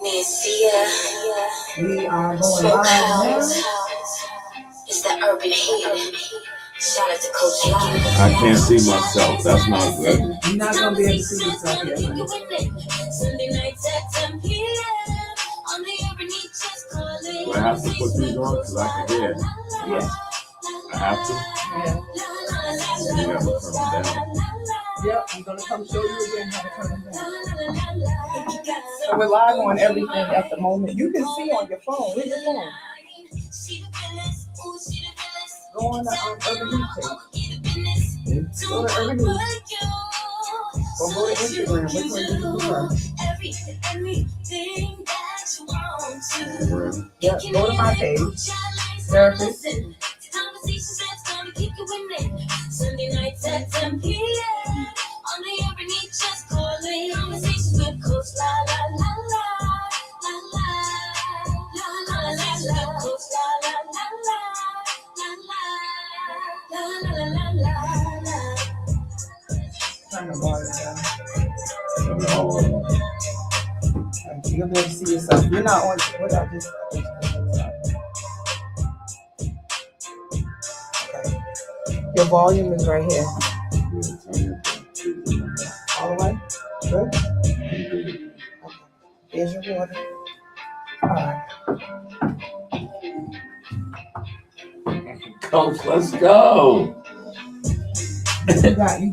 We are going live now. It's the urban heat. Shout out to Coach Live. I can't see myself. That's not good. You're not going to be able to see yourself yet, honey. Sunday nights at 10 p.m. On the urban heat, just calling. Do I have to put these on because I can hear? Yes. I have to? Yeah. You got to turn them down. Yep, I'm going to come show you again how to turn them down. So we're live on everything at the moment. You can see on your phone. Where's your phone? Go on the Urban Heat page. Go to Urban Heat. Or go to Instagram. Which one do you prefer? Yep, go to my page. Therapist. Sunday nights at 10 p.m. On the urban heat, just calling. Conversations with Coach La La La La La La La La La La. Coach La La La La La La La La La. Turn the volume down. No. You'll be able to see yourself. You're not on what I just. Okay. Your volume is right here. All the way? Good? Okay. Here's your water. All right. Coach, let's go. You got me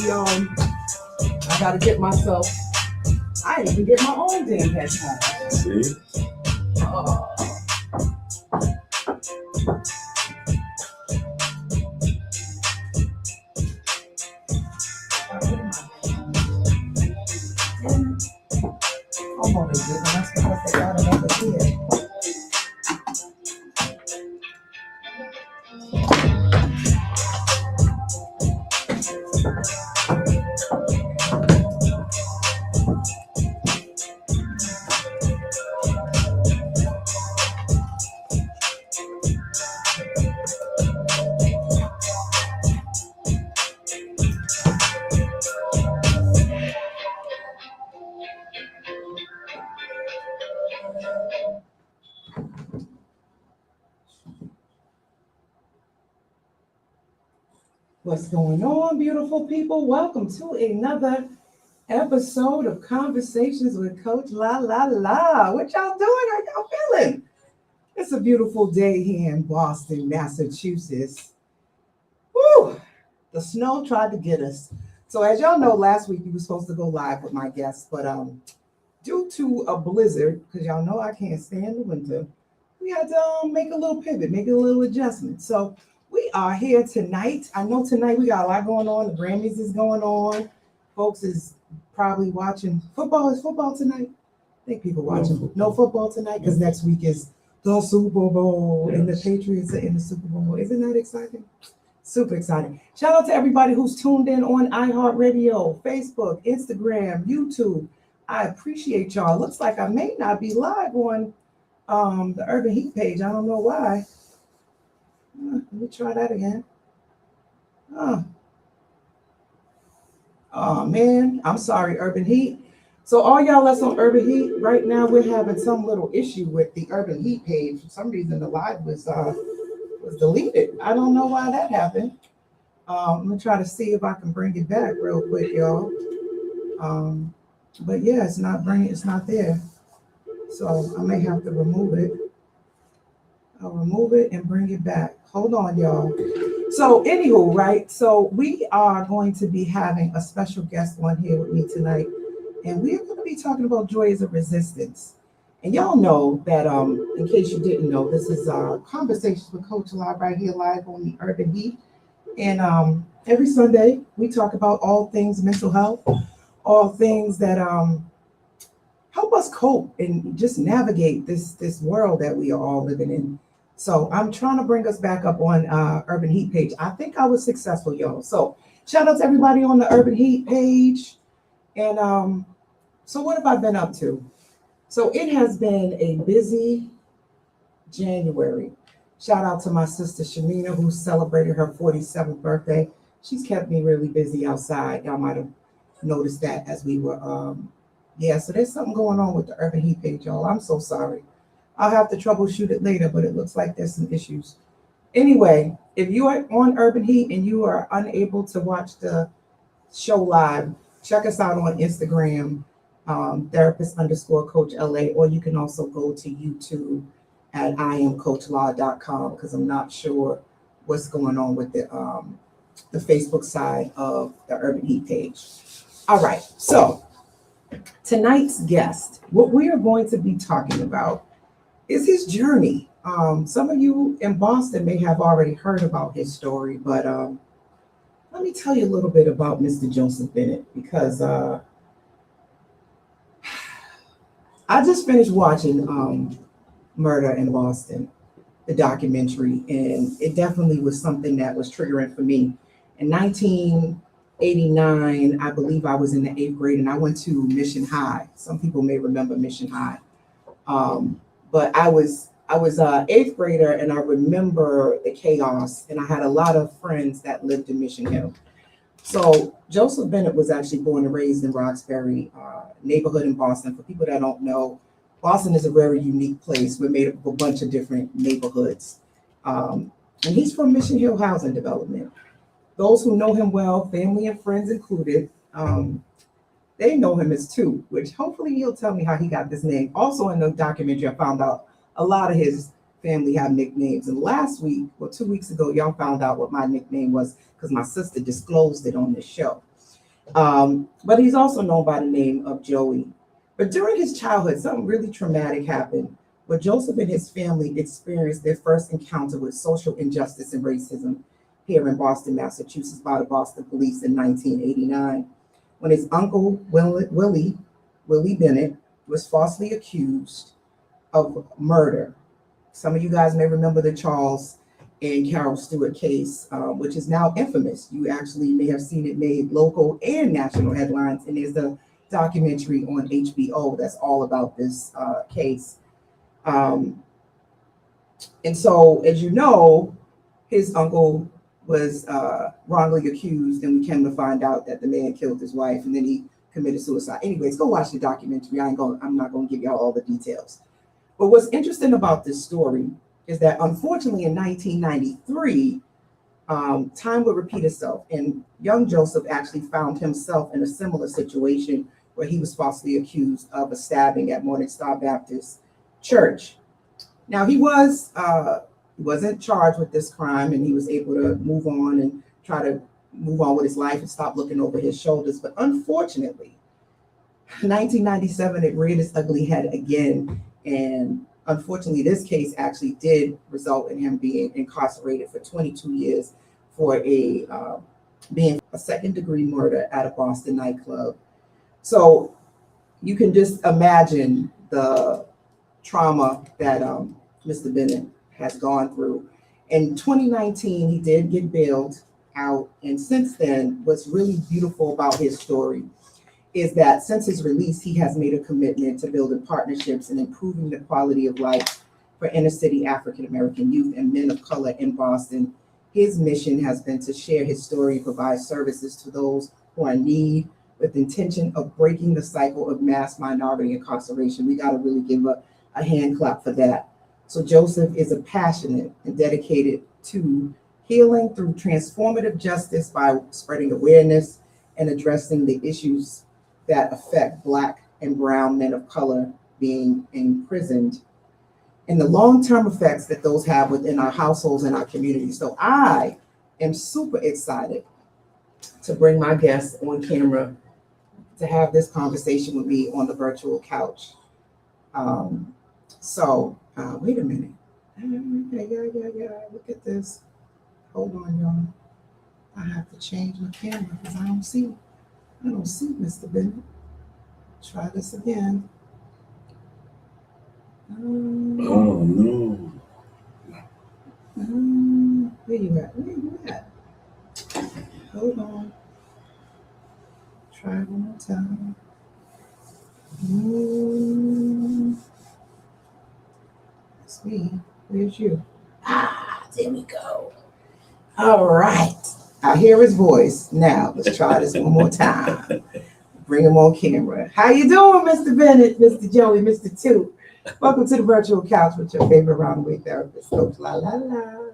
on. I gotta get myself. I didn't even get my own damn headphones. See? I'm on this, and that's because they got another here. What's going on, beautiful people? Welcome to another episode of Conversations with Coach La La La. What y'all doing? How y'all feeling? It's a beautiful day here in Boston, Massachusetts. Woo! The snow tried to get us. So as y'all know, last week we were supposed to go live with my guests, but due to a blizzard, because y'all know I can't stand the winter, we had to make a little pivot, make a little adjustment. So we are here tonight. I know tonight we got a lot going on. The Grammys is going on. Folks is probably watching football. Is football tonight? I think people watching no football tonight because next week is the Super Bowl and the Patriots are in the Super Bowl. Isn't that exciting? Super exciting. Shout out to everybody who's tuned in on iHeartRadio, Facebook, Instagram, YouTube. I appreciate y'all. Looks like I may not be live on the Urban Heat page. I don't know why. Let me try that again. Oh man, I'm sorry, Urban Heat. So all y'all that's on Urban Heat, right now we're having some little issue with the Urban Heat page. For some reason the live was deleted. I don't know why that happened. I'm gonna try to see if I can bring it back real quick, y'all. But yeah, it's not there. So I may have to remove it. I'll remove it and bring it back. Hold on, y'all. So anywho, right? So we are going to be having a special guest on here with me tonight. And we're going to be talking about joys of resistance. And y'all know that, in case you didn't know, this is Conversations with Coach Live right here live on the Urban Heat. And every Sunday, we talk about all things mental health, all things that help us cope and just navigate this world that we are all living in. So I'm trying to bring us back up on Urban Heat page. I think I was successful, y'all. So shout out to everybody on the Urban Heat page. And so what have I been up to? So it has been a busy January. Shout out to my sister Shamina, who celebrated her 47th birthday. She's kept me really busy outside. Y'all might have noticed that as we were Yeah, so there's something going on with the Urban Heat page, y'all. I'm so sorry. I'll have to troubleshoot it later, but it looks like there's some issues. Anyway, if you are on Urban Heat and you are unable to watch the show live, check us out on Instagram, therapist underscore coach LA, or you can also go to YouTube at iamcoachlaw.com because I'm not sure what's going on with the Facebook side of the Urban Heat page. All right, so tonight's guest, what we are going to be talking about is his journey. Some of you in Boston may have already heard about his story, but let me tell you a little bit about Mr. Joseph Bennett because I just finished watching Murder in Boston, the documentary, and it definitely was something that was triggering for me. In 1989, I believe I was in the 8th grade and I went to Mission High. Some people may remember Mission High. But I was 8th grader and I remember the chaos, and I had a lot of friends that lived in Mission Hill. So Joseph Bennett was actually born and raised in Roxbury neighborhood in Boston. For people that don't know, Boston is a very unique place. We're made up of a bunch of different neighborhoods. And he's from Mission Hill Housing Development. Those who know him well, family and friends included, they know him as Two, which hopefully he'll tell me how he got this name. Also in the documentary, I found out a lot of his family have nicknames. And last week, or 2 weeks ago, y'all found out what my nickname was because my sister disclosed it on this show. But he's also known by the name of Joey. But during his childhood, something really traumatic happened where Joseph and his family experienced their first encounter with social injustice and racism here in Boston, Massachusetts, by the Boston police in 1989, when his uncle, Willie Bennett, was falsely accused of murder. Some of you guys may remember the Charles and Carol Stewart case, which is now infamous. You actually may have seen it made local and national headlines, and there's a documentary on HBO that's all about this case. And so, as you know, his uncle was wrongly accused, and we came to find out that the man killed his wife, and then he committed suicide. Anyways, go watch the documentary. I'm not going to give y'all all the details. But what's interesting about this story is that, unfortunately, in 1993, time would repeat itself, and young Joseph actually found himself in a similar situation where he was falsely accused of a stabbing at Morning Star Baptist Church. Now, he wasn't charged with this crime, and he was able to move on and try to move on with his life and stop looking over his shoulders. But unfortunately, 1997, it reared its ugly head again. And unfortunately, this case actually did result in him being incarcerated for 22 years for being a second-degree murder at a Boston nightclub. So you can just imagine the trauma that Mr. Bennett has gone through. In 2019, he did get bailed out. And since then, what's really beautiful about his story is that since his release, he has made a commitment to building partnerships and improving the quality of life for inner city African-American youth and men of color in Boston. His mission has been to share his story and provide services to those who are in need, with the intention of breaking the cycle of mass minority incarceration. We got to really give a hand clap for that. So Joseph is a passionate and dedicated to healing through transformative justice by spreading awareness and addressing the issues that affect Black and brown men of color being imprisoned, and the long-term effects that those have within our households and our communities. So I am super excited to bring my guest on camera to have this conversation with me on the virtual couch. Wait a minute. Yeah. Look at this. Hold on, y'all. I have to change my camera because I don't see Mr. Bennett. Try this again. Oh no. Where you at? Hold on. Try one more time. That's me. Where's you? There we go. All right. I hear his voice. Now, let's try this one more time. bring him on camera. How you doing, Mr. Bennett, Mr. Joey, Mr. Two? Welcome to the virtual couch with your favorite round-the-way therapist, Coach La La La.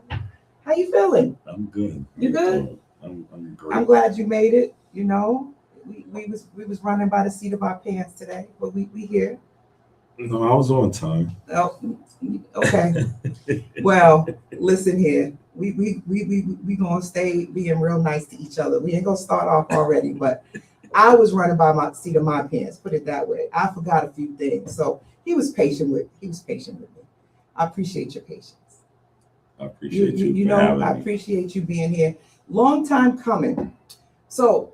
How you feeling? I'm good. You good? I'm great. I'm glad you made it. You know, we was running by the seat of our pants today, but we here. No, I was on time. Oh, okay. Well, listen here. We gonna stay being real nice to each other. We ain't gonna start off already, but I was running by my seat of my pants. Put it that way. I forgot a few things, so he was patient with me. I appreciate your patience. I appreciate you. You know, I appreciate you being here. Long time coming. So,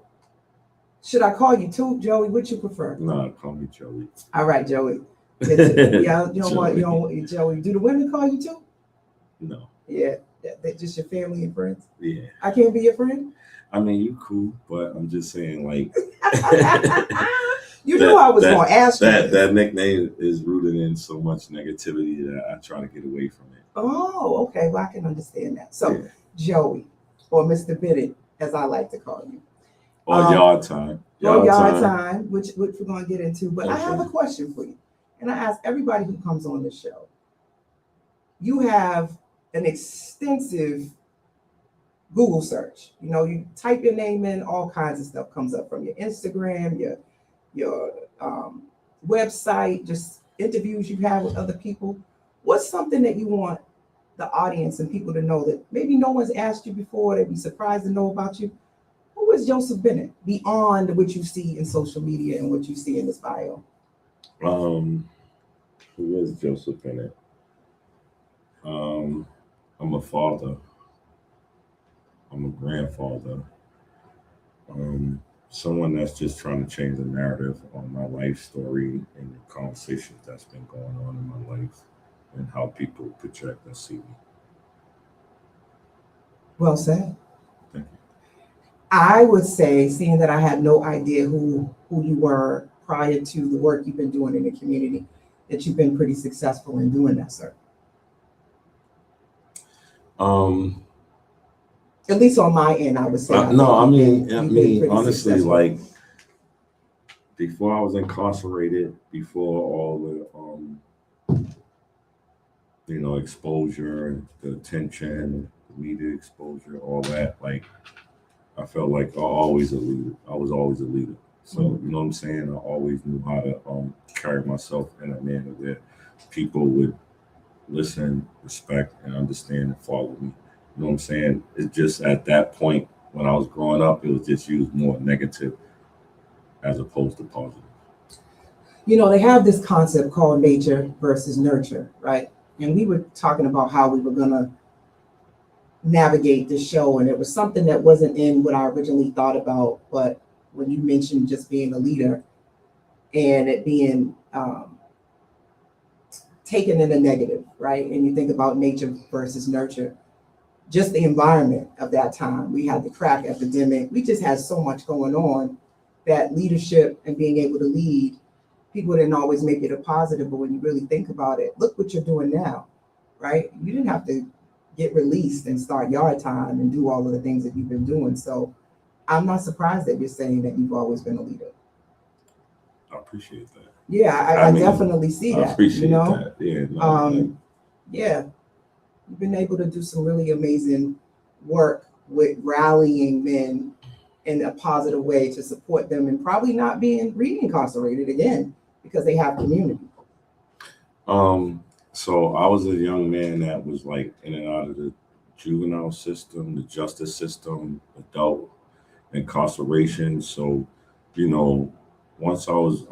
should I call you too, Joey? What you prefer? Nah, call me Joey. All right, Joey. Yeah, you don't want Joey. Do the women call you too? No. Yeah, that just your family and friends. Yeah. I can't be your friend. I mean, you cool, but I'm just saying, like, you knew I was going to ask you. That nickname is rooted in so much negativity that I try to get away from it. Oh, okay. Well, I can understand that. So, Yeah. Joey, or Mr. Bennett, as I like to call you. Or Yardtime. Yardtime, which we're going to get into. But Okay. I have a question for you. And I ask everybody who comes on the show. You have an extensive Google search. You know, you type your name in, all kinds of stuff comes up from your Instagram, your website, just interviews you have with other people. What's something that you want the audience and people to know that maybe no one's asked you before, they'd be surprised to know about you? Who is Joseph Bennett beyond what you see in social media and what you see in this bio? Who is Joseph Bennett? I'm a father. I'm a grandfather. Someone that's just trying to change the narrative on my life story and the conversations that's been going on in my life and how people project and see me. Well said. Thank you. I would say, seeing that I had no idea who you were prior to the work you've been doing in the community, that you've been pretty successful in doing that, sir. At least on my end, I would say. I mean, honestly, like before I was incarcerated, before all the, exposure, the attention, the media exposure, all that, like I felt like I was always a leader. So, you know what I'm saying? I always knew how to carry myself in a manner that people would listen, respect, and understand and follow me. You know what I'm saying? It's just at that point when I was growing up, it was just used more negative as opposed to positive. You know, they have this concept called nature versus nurture, right? And we were talking about how we were going to navigate the show, and it was something that wasn't in what I originally thought about. But when you mentioned just being a leader and it being taken in a negative, right? And you think about nature versus nurture, just the environment of that time. We had the crack epidemic. We just had so much going on that leadership and being able to lead, people didn't always make it a positive, but when you really think about it, look what you're doing now, right? You didn't have to get released and start Yardtime and do all of the things that you've been doing. So I'm not surprised that you're saying that you've always been a leader. I appreciate that. Yeah, I definitely see that. I appreciate that. Yeah. Yeah. You've been able to do some really amazing work with rallying men in a positive way to support them and probably not being re-incarcerated again because they have community. So I was a young man that was like in and out of the juvenile system, the justice system, adult incarceration. So, once I was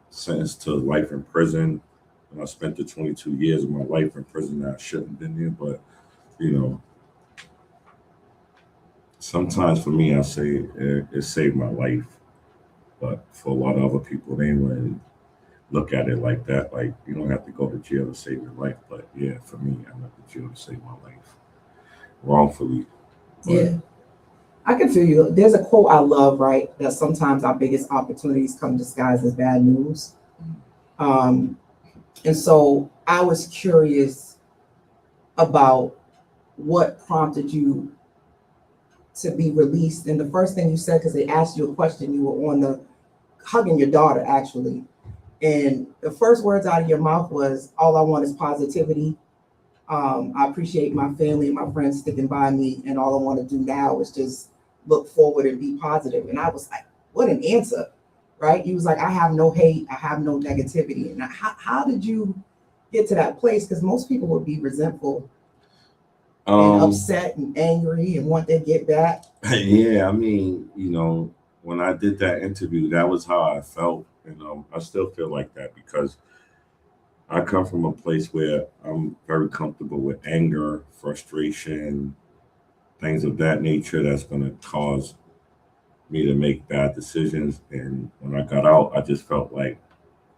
sentenced to life in prison, and I spent the 22 years of my life in prison that I shouldn't have been there, but sometimes for me, I say it saved my life. But for a lot of other people, they wouldn't look at it like that. Like, you don't have to go to jail to save your life. But yeah, for me, I went to jail to save my life. Wrongfully. But, yeah. I can feel you. There's a quote I love, right? That sometimes our biggest opportunities come disguised as bad news. And so I was curious about what prompted you to be released. And the first thing you said, because they asked you a question, you were on the hugging your daughter actually. And the first words out of your mouth was, all I want is positivity. I appreciate my family and my friends sticking by me. And all I want to do now is just look forward and be positive. And I was like, what an answer, right? He was like, I have no hate. I have no negativity. And how did you get to that place? Because most people would be resentful and upset and angry and want to get back. Yeah, I mean, when I did that interview, that was how I felt. And I still feel like that because I come from a place where I'm very comfortable with anger, frustration, things of that nature that's going to cause me to make bad decisions. And when I got out, I just felt like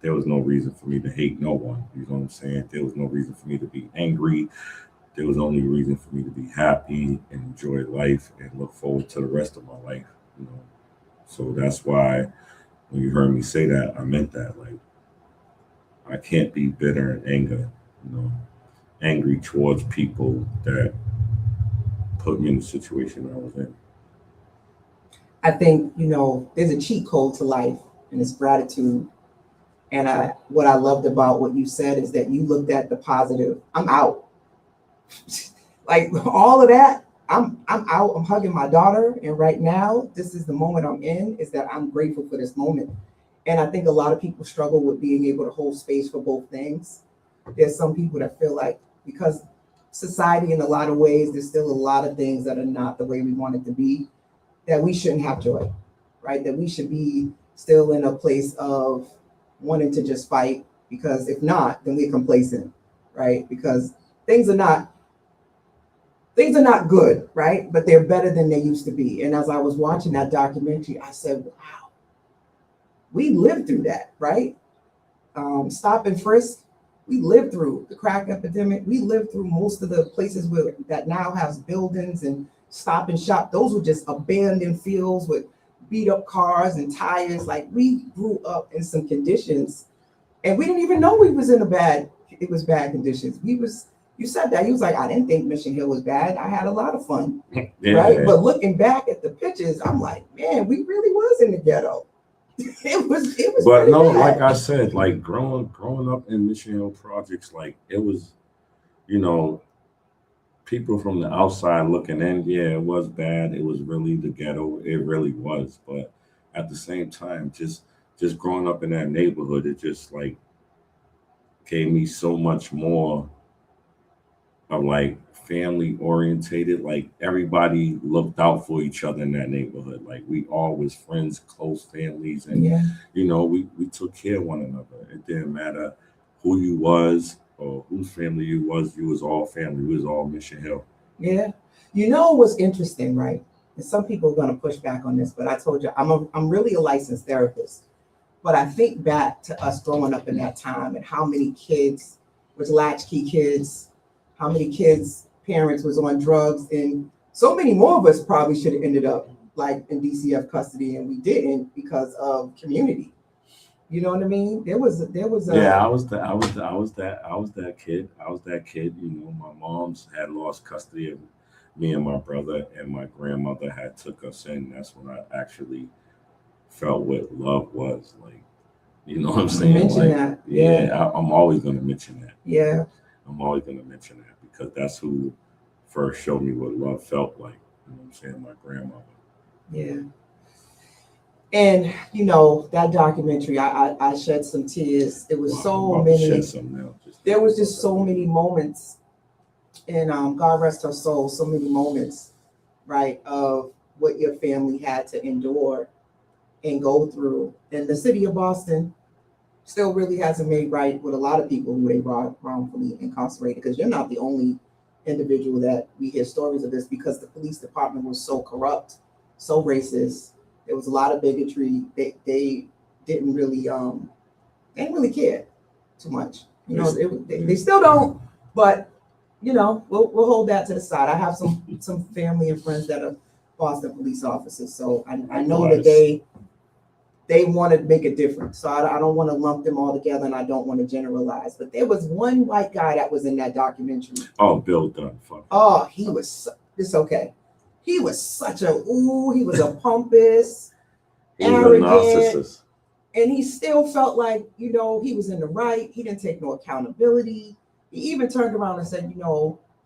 there was no reason for me to hate no one. You know what I'm saying? There was no reason for me to be angry. There was only reason for me to be happy and enjoy life and look forward to the rest of my life. So that's why when you heard me say that, I meant that. Like, I can't be bitter and angry towards people that put me in the situation I was in. I think, there's a cheat code to life, and it's gratitude. And what I loved about what you said is that you looked at the positive. I'm out. Like all of that, I'm out. I'm hugging my daughter. And right now, this is the moment I'm in, is that I'm grateful for this moment. And I think a lot of people struggle with being able to hold space for both things. There's some people that feel like because society in a lot of ways, there's still a lot of things that are not the way we want it to be, that we shouldn't have joy, right? That we should be still in a place of wanting to just fight, because if not, then we're complacent, right? Because things are not good, right? But they're better than they used to be. And as I was watching that documentary, I said, wow, we lived through that, right? Stop and frisk. We lived through the crack epidemic. We lived through most of the places that now has buildings and stop and shop. Those were just abandoned fields with beat up cars and tires. Like, we grew up in some conditions and we didn't even know it was bad conditions. You said that. He was like, I didn't think Mission Hill was bad. I had a lot of fun. Yeah. Right. But looking back at the pictures, I'm like, man, we really was in the ghetto. It was. But no, bad. Like I said, like growing up in Mission Hill projects, like it was, people from the outside looking in, yeah, it was bad. It was really the ghetto. It really was. But at the same time, just growing up in that neighborhood, it just like gave me so much more of like family orientated. Like everybody looked out for each other in that neighborhood. Like we all was friends, close families, and we took care of one another. It didn't matter who you was or whose family you was all family. We was all Mission Hill. Yeah. What's interesting, right? And some people are going to push back on this, but I told you I'm really a licensed therapist. But I think back to us growing up in that time and how many kids was latchkey kids, how many kids' parents was on drugs, and so many more of us probably should have ended up like in DCF custody, and we didn't because of community. You know what I mean? There was I was that kid. My mom's had lost custody of me and my brother, and my grandmother had took us in. That's when I actually felt what love was like. You know what I'm saying? Mention that. Yeah. I'm always going to mention that. Yeah. I'm always going to mention that because that's who first showed me what love felt like. You know what I'm saying? My grandmother. Yeah. And that documentary, I shed some tears. It was there was just so many moments, and God rest her soul, so many moments, right, of what your family had to endure and go through. And the city of Boston still really hasn't made right with a lot of people who they wrongfully incarcerated, because you're not the only individual that we hear stories of this, because the police department was so corrupt, so racist. There was a lot of bigotry. They didn't really care too much. They still don't, but we'll hold that to the side. I have some family and friends that are Boston police officers, so I know that they want to make a difference. So I don't want to lump them all together, and I don't want to generalize. But there was one white guy that was in that documentary. Oh, Bill Dunn. Oh, it's okay. He was he was a pompous, arrogant. And he still felt like, he was in the right. He didn't take no accountability. He even turned around and said,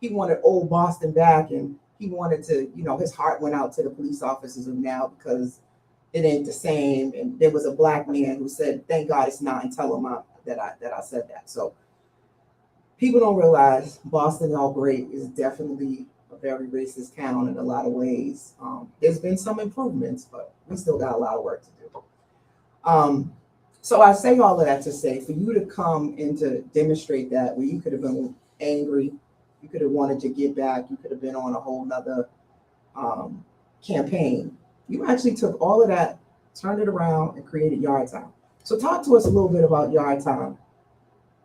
he wanted old Boston back, and he wanted to, his heart went out to the police officers of now because it ain't the same. And there was a black man who said, "Thank God it's not," and tell him that I said that. So people don't realize Boston, all great, is definitely a very racist town in a lot of ways. There's been some improvements, but we still got a lot of work to do. So I say all of that to say, for you to come and to demonstrate that, where you could have been angry, you could have wanted to get back, you could have been on a whole nother campaign. You actually took all of that, turned it around, and created Yardtime. So talk to us a little bit about Yardtime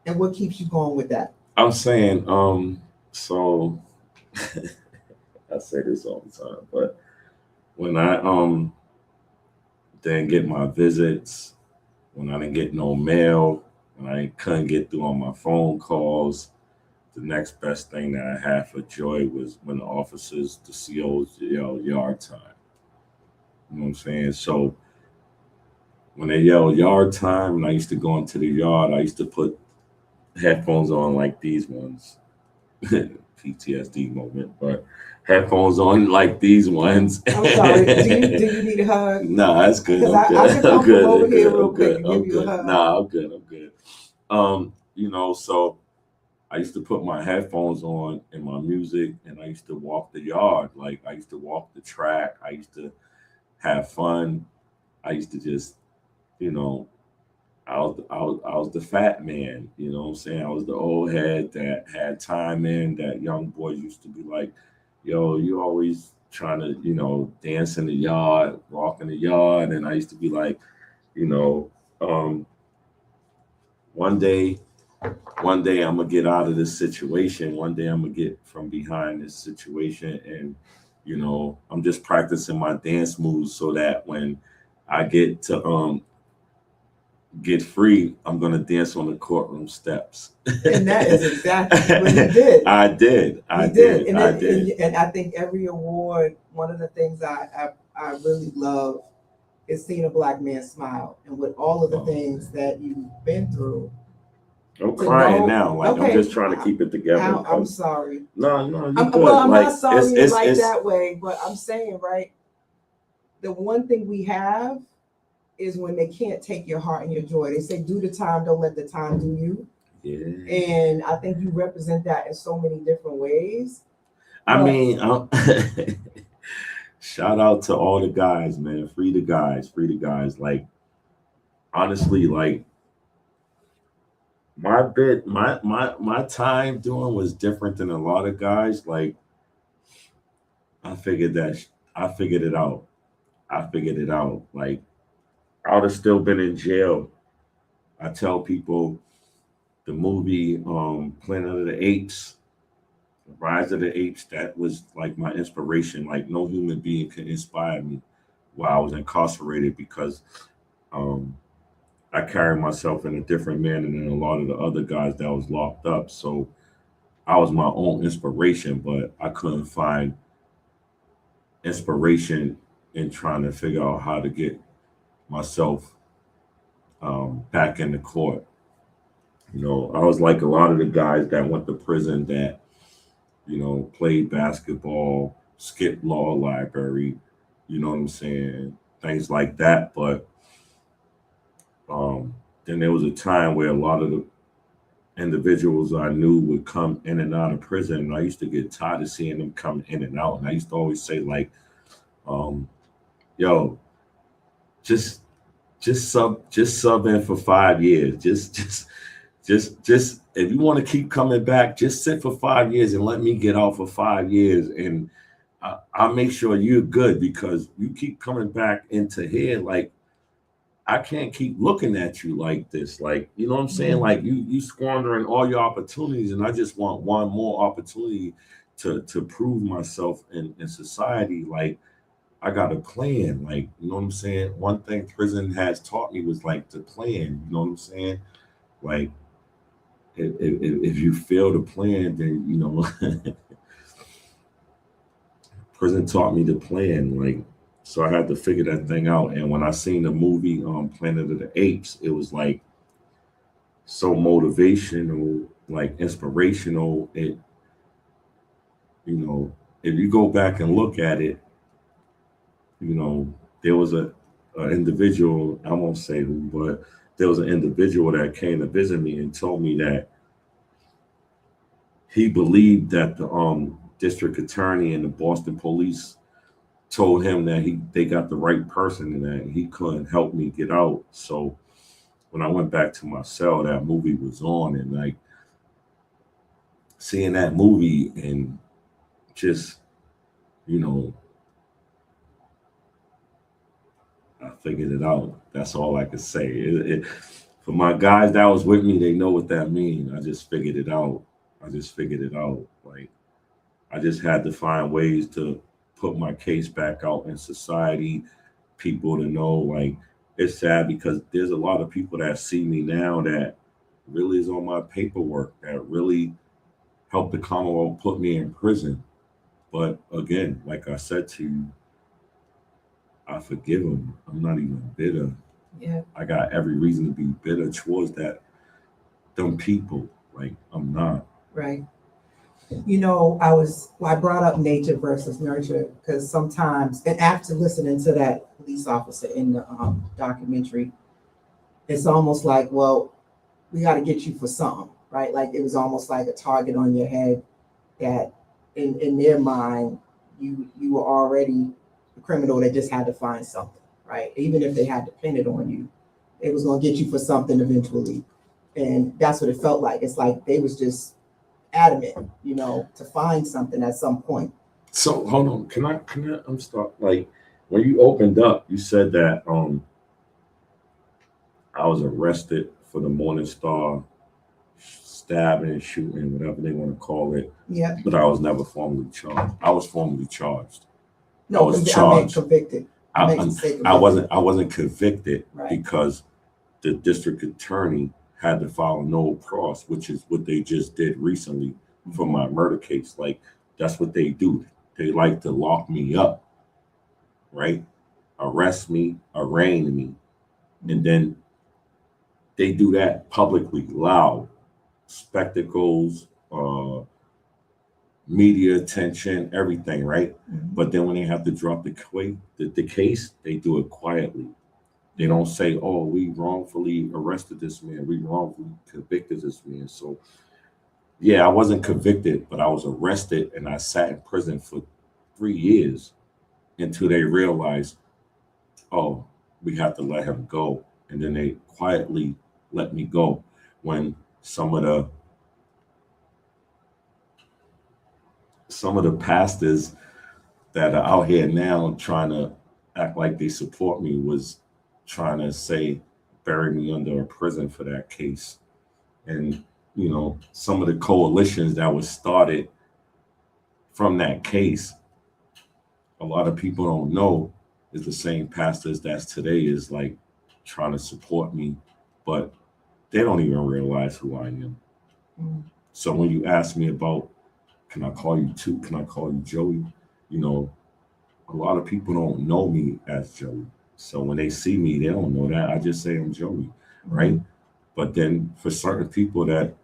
and what keeps you going with that. I'm saying, so I say this all the time, but when I didn't get my visits, when I didn't get no mail, when I couldn't get through on my phone calls, the next best thing that I had for joy was when the officers, the COs, yelled yard time. You know what I'm saying? So when they yelled yard time, and I used to go into the yard, I used to put headphones on like these ones. PTSD moment, but headphones on like these ones. I'm sorry. Do you need a hug? Nah, that's good. I can come from over here real quick and give you a hug. Nah, I'm good. So I used to put my headphones on and my music, and I used to walk the yard. Like I used to walk the track. I used to have fun. I used to just, I was the fat man, you know what I'm saying? I was the old head that had time in, that young boys used to be like, yo, you always trying to, dance in the yard, walk in the yard. And I used to be like, one day I'm gonna get out of this situation. One day I'm gonna get from behind this situation. And, I'm just practicing my dance moves so that when I get to get free, I'm gonna dance on the courtroom steps. And that is exactly what you did. I did. And I think every award, one of the things I really love is seeing a black man smile. And with all of the things that you've been through. I'm crying now. Like okay. I'm just trying to keep it together. I'm sorry. No, I'm like, not sorry it's that way, but I'm saying, right, the one thing we have is when they can't take your heart and your joy. They say, do the time, don't let the time do you. Yeah. And I think you represent that in so many different ways. I mean, shout out to all the guys, man. Free the guys. Like, honestly, like, my time doing was different than a lot of guys. Like, I figured it out. Like, I would have still been in jail. I tell people the movie Planet of the Apes, Rise of the Apes, that was like my inspiration. Like no human being could inspire me while I was incarcerated because I carried myself in a different manner than a lot of the other guys that was locked up. So I was my own inspiration, but I couldn't find inspiration in trying to figure out how to get myself back in the court. I was like a lot of the guys that went to prison that, played basketball, skipped law library, you know what I'm saying? Things like that. But then there was a time where a lot of the individuals I knew would come in and out of prison. And I used to get tired of seeing them come in and out. And I used to always say like, yo, just sub in for 5 years. Just if you want to keep coming back, just sit for 5 years and let me get out for 5 years, and I'll make sure you're good because you keep coming back into here. Like I can't keep looking at you like this. Like you know what I'm saying? Mm-hmm. Like you squandering all your opportunities, and I just want one more opportunity to prove myself in society. Like. I got a plan, like, you know what I'm saying? One thing prison has taught me was like to plan, you know what I'm saying? Like, if you fail to plan, then, prison taught me to plan. Like, So I had to figure that thing out. And when I seen the movie Planet of the Apes, it was like so motivational, like inspirational. It, you know, if you go back and look at it, you know, there was a individual, I won't say who, but there was an individual that came to visit me and told me that he believed that the district attorney and the Boston police told him that they got the right person and that he couldn't help me get out. So when I went back to my cell, that movie was on, and like seeing that movie and just, you know, I figured it out. That's all I could say. For my guys that was with me, they know what that means. I just figured it out. Like I just had to find ways to put my case back out in society, people to know. Like it's sad because there's a lot of people that see me now that really is on my paperwork, that really helped the Commonwealth put me in prison. But again, like I said to you, I forgive them. I'm not even bitter. Yeah. I got every reason to be bitter towards them people. Like I'm not. Right. You know, I brought up nature versus nurture because sometimes, and after listening to that police officer in the documentary, it's almost like, well, we got to get you for something, right? Like it was almost like a target on your head that in their mind, you were already a criminal that just had to find something, right? Even if they had to pin it on you, it was going to get you for something eventually. And that's what it felt like. It's like they was just adamant, you know, to find something at some point. So hold on, can I I'm start like when you opened up, you said that I was arrested for the Morning Star stabbing, shooting, whatever they want to call it. Yeah. But I was never formally charged. I was formally charged. No, I was I meant charged. convicted. I wasn't convicted Right. because the district attorney had to file a no cross, which is what they just did recently for my murder case. Like that's what they do. They like to lock me up, right? Arrest me, arraign me, and then they do that publicly, loud, spectacles, media attention, everything, right? Mhm. But then when they have to drop the case, they do it quietly. They don't say, "Oh, we wrongfully arrested this man. We wrongfully convicted this man." So, yeah, I wasn't convicted, but I was arrested and I sat in prison for 3 years until they realized, "Oh, we have to let him go." And then they quietly let me go when some of the pastors that are out here now trying to act like they support me was trying to say bury me under a prison for that case. And you know, some of the coalitions that was started from that case, a lot of people don't know is the same pastors that's today is like trying to support me, but they don't even realize who I am. Mm. So when you ask me about, can I call you Two? Can I call you Joey? You know, a lot of people don't know me as Joey. So when they see me, they don't know that. I just say I'm Joey, right? But then for certain people that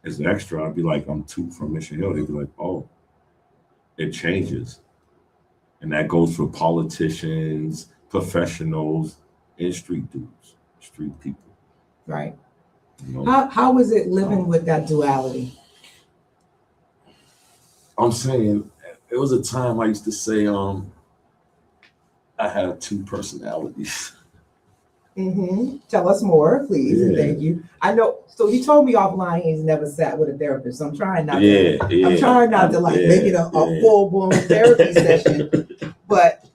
is extra, I'd be like, I'm Two from Mission Hill. They'd be like, oh, it changes. And that goes for politicians, professionals, and street dudes, street people. Right. You know? How was it living with that duality? I'm saying it was a time I used to say I had two personalities. Mm-hmm. Tell us more, please, and thank you. I know. So he told me offline he's never sat with a therapist. So I'm trying not to. I'm trying not to make it a full blown therapy session. But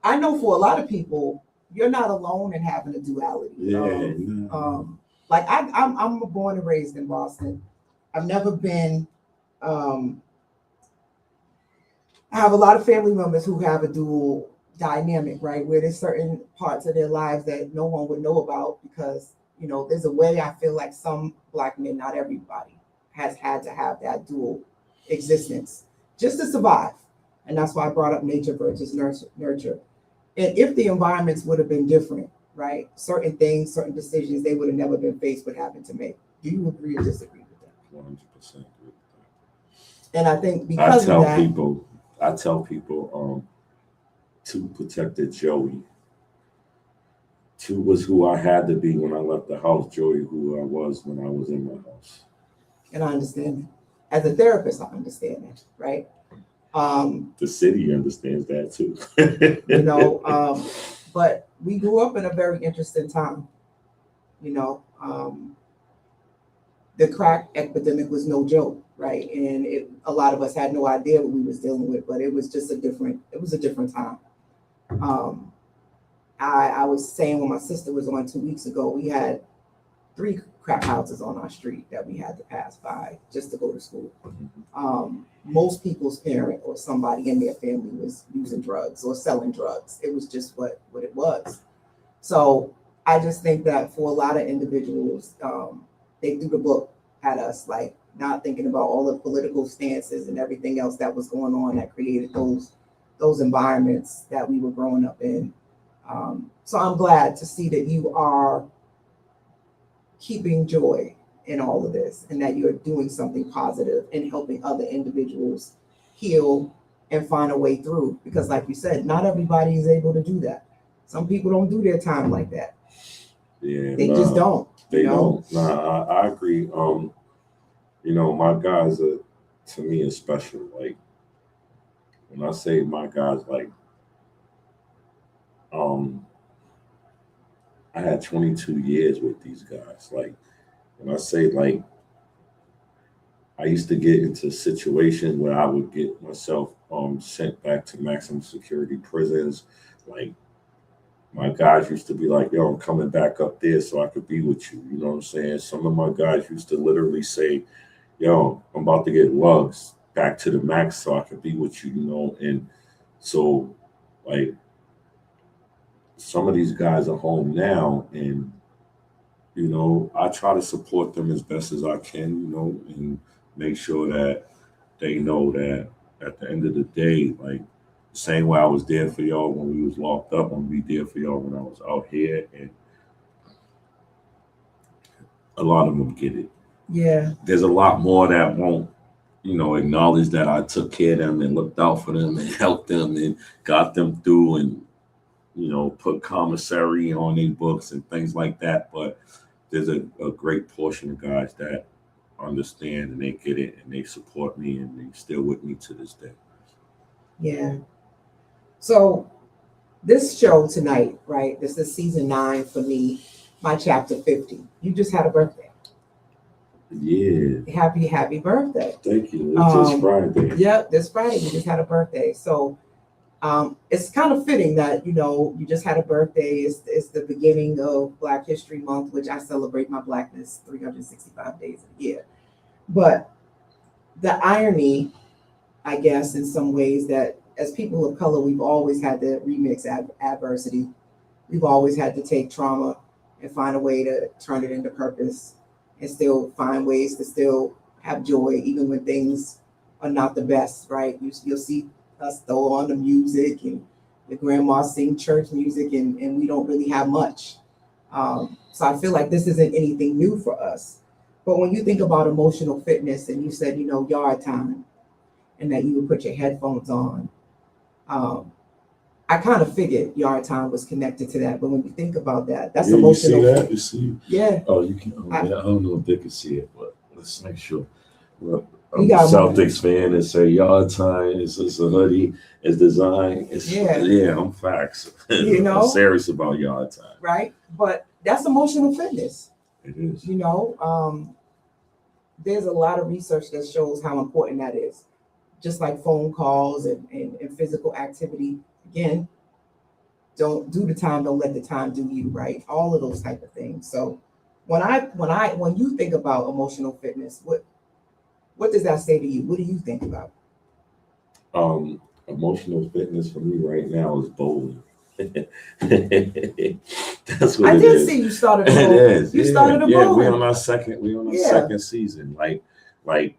I know for a lot of people, you're not alone in having a duality. Like I'm born and raised in Boston. I've never been. I have a lot of family members who have a dual dynamic, right? Where there's certain parts of their lives that no one would know about because, you know, there's a way I feel like some Black men, not everybody, has had to have that dual existence just to survive. And that's why I brought up nature versus nurture. And if the environments would have been different, right? Certain things, certain decisions, they would have never been faced with having to make. Do you agree or disagree with that? 100% agree with And I think that. because of that, I tell people, to protected Joey. Two was who I had to be when I left the house. Joey, who I was when I was in my house. and I understand that. As a therapist, I understand that, right? The city understands that too. But we grew up in a very interesting time. The crack epidemic was no joke, right? And a lot of us had no idea what we was dealing with, but it was just a different time. I was saying when my sister was on 2 weeks ago, we had 3 crack houses on our street that we had to pass by just to go to school. Most people's parent or somebody in their family was using drugs or selling drugs. It was just what it was. So I just think that for a lot of individuals, they threw the book at us, like not thinking about all the political stances and everything else that was going on that created those environments that we were growing up in. So I'm glad to see that you are keeping joy in all of this and that you're doing something positive and helping other individuals heal and find a way through. Because like you said, not everybody is able to do that. Some people don't do their time like that. Yeah, they just don't. They don't. Nah, I agree. My guys are, to me, is special. Like when I say my guys, like I had 22 years with these guys. Like when I say like I used to get into situations where I would get myself sent back to maximum security prisons. Like my guys used to be like, yo, I'm coming back up there so I could be with you. You know what I'm saying? Some of my guys used to literally say, yo, I'm about to get lugs back to the max so I could be with you, And so like some of these guys are home now and, I try to support them as best as I can, and make sure that they know that at the end of the day, like the same way I was there for y'all when we was locked up, I'm gonna be there for y'all when I was out here. And a lot of them get it. Yeah. There's a lot more that won't, acknowledge that I took care of them and looked out for them and helped them and got them through and, put commissary on their books and things like that. But there's a great portion of guys that understand and they get it and they support me and they still with me to this day. Yeah. So this show tonight, right? This is season 9 for me, my chapter 50. You just had a birthday. Yeah. Happy birthday. Thank you. It's this Friday. Yep, this Friday you just had a birthday. So it's kind of fitting that, you just had a birthday. It's the beginning of Black History Month, which I celebrate my Blackness 365 days a year. But the irony, I guess, in some ways, that as people of color, we've always had to remix adversity. We've always had to take trauma and find a way to turn it into purpose and still find ways to still have joy, even when things are not the best, right? You'll see us throw on the music and the grandma sing church music and we don't really have much. So I feel like this isn't anything new for us. But when you think about emotional fitness and you said, Yardtime, and that you would put your headphones on, I kind of figured Yardtime was connected to that. But when you think about that, that's emotional. You see that? You see? Yeah. Oh, you can. I don't know if they can see it, but let's make sure. Well, I'm a Celtics fan and say Yardtime. It's a hoodie. It's designed. I'm facts. I'm serious about Yardtime. Right, but that's emotional fitness. It is. There's a lot of research that shows how important that is. Just like phone calls and physical activity. Again, don't do the time, don't let the time do you, right? All of those type of things. So when you think about emotional fitness, what does that say to you? What do you think about? Emotional fitness for me right now is bowling. That's what I it did is. See you started a bowling. It is. You started a bowling. We're on our second season. Like, I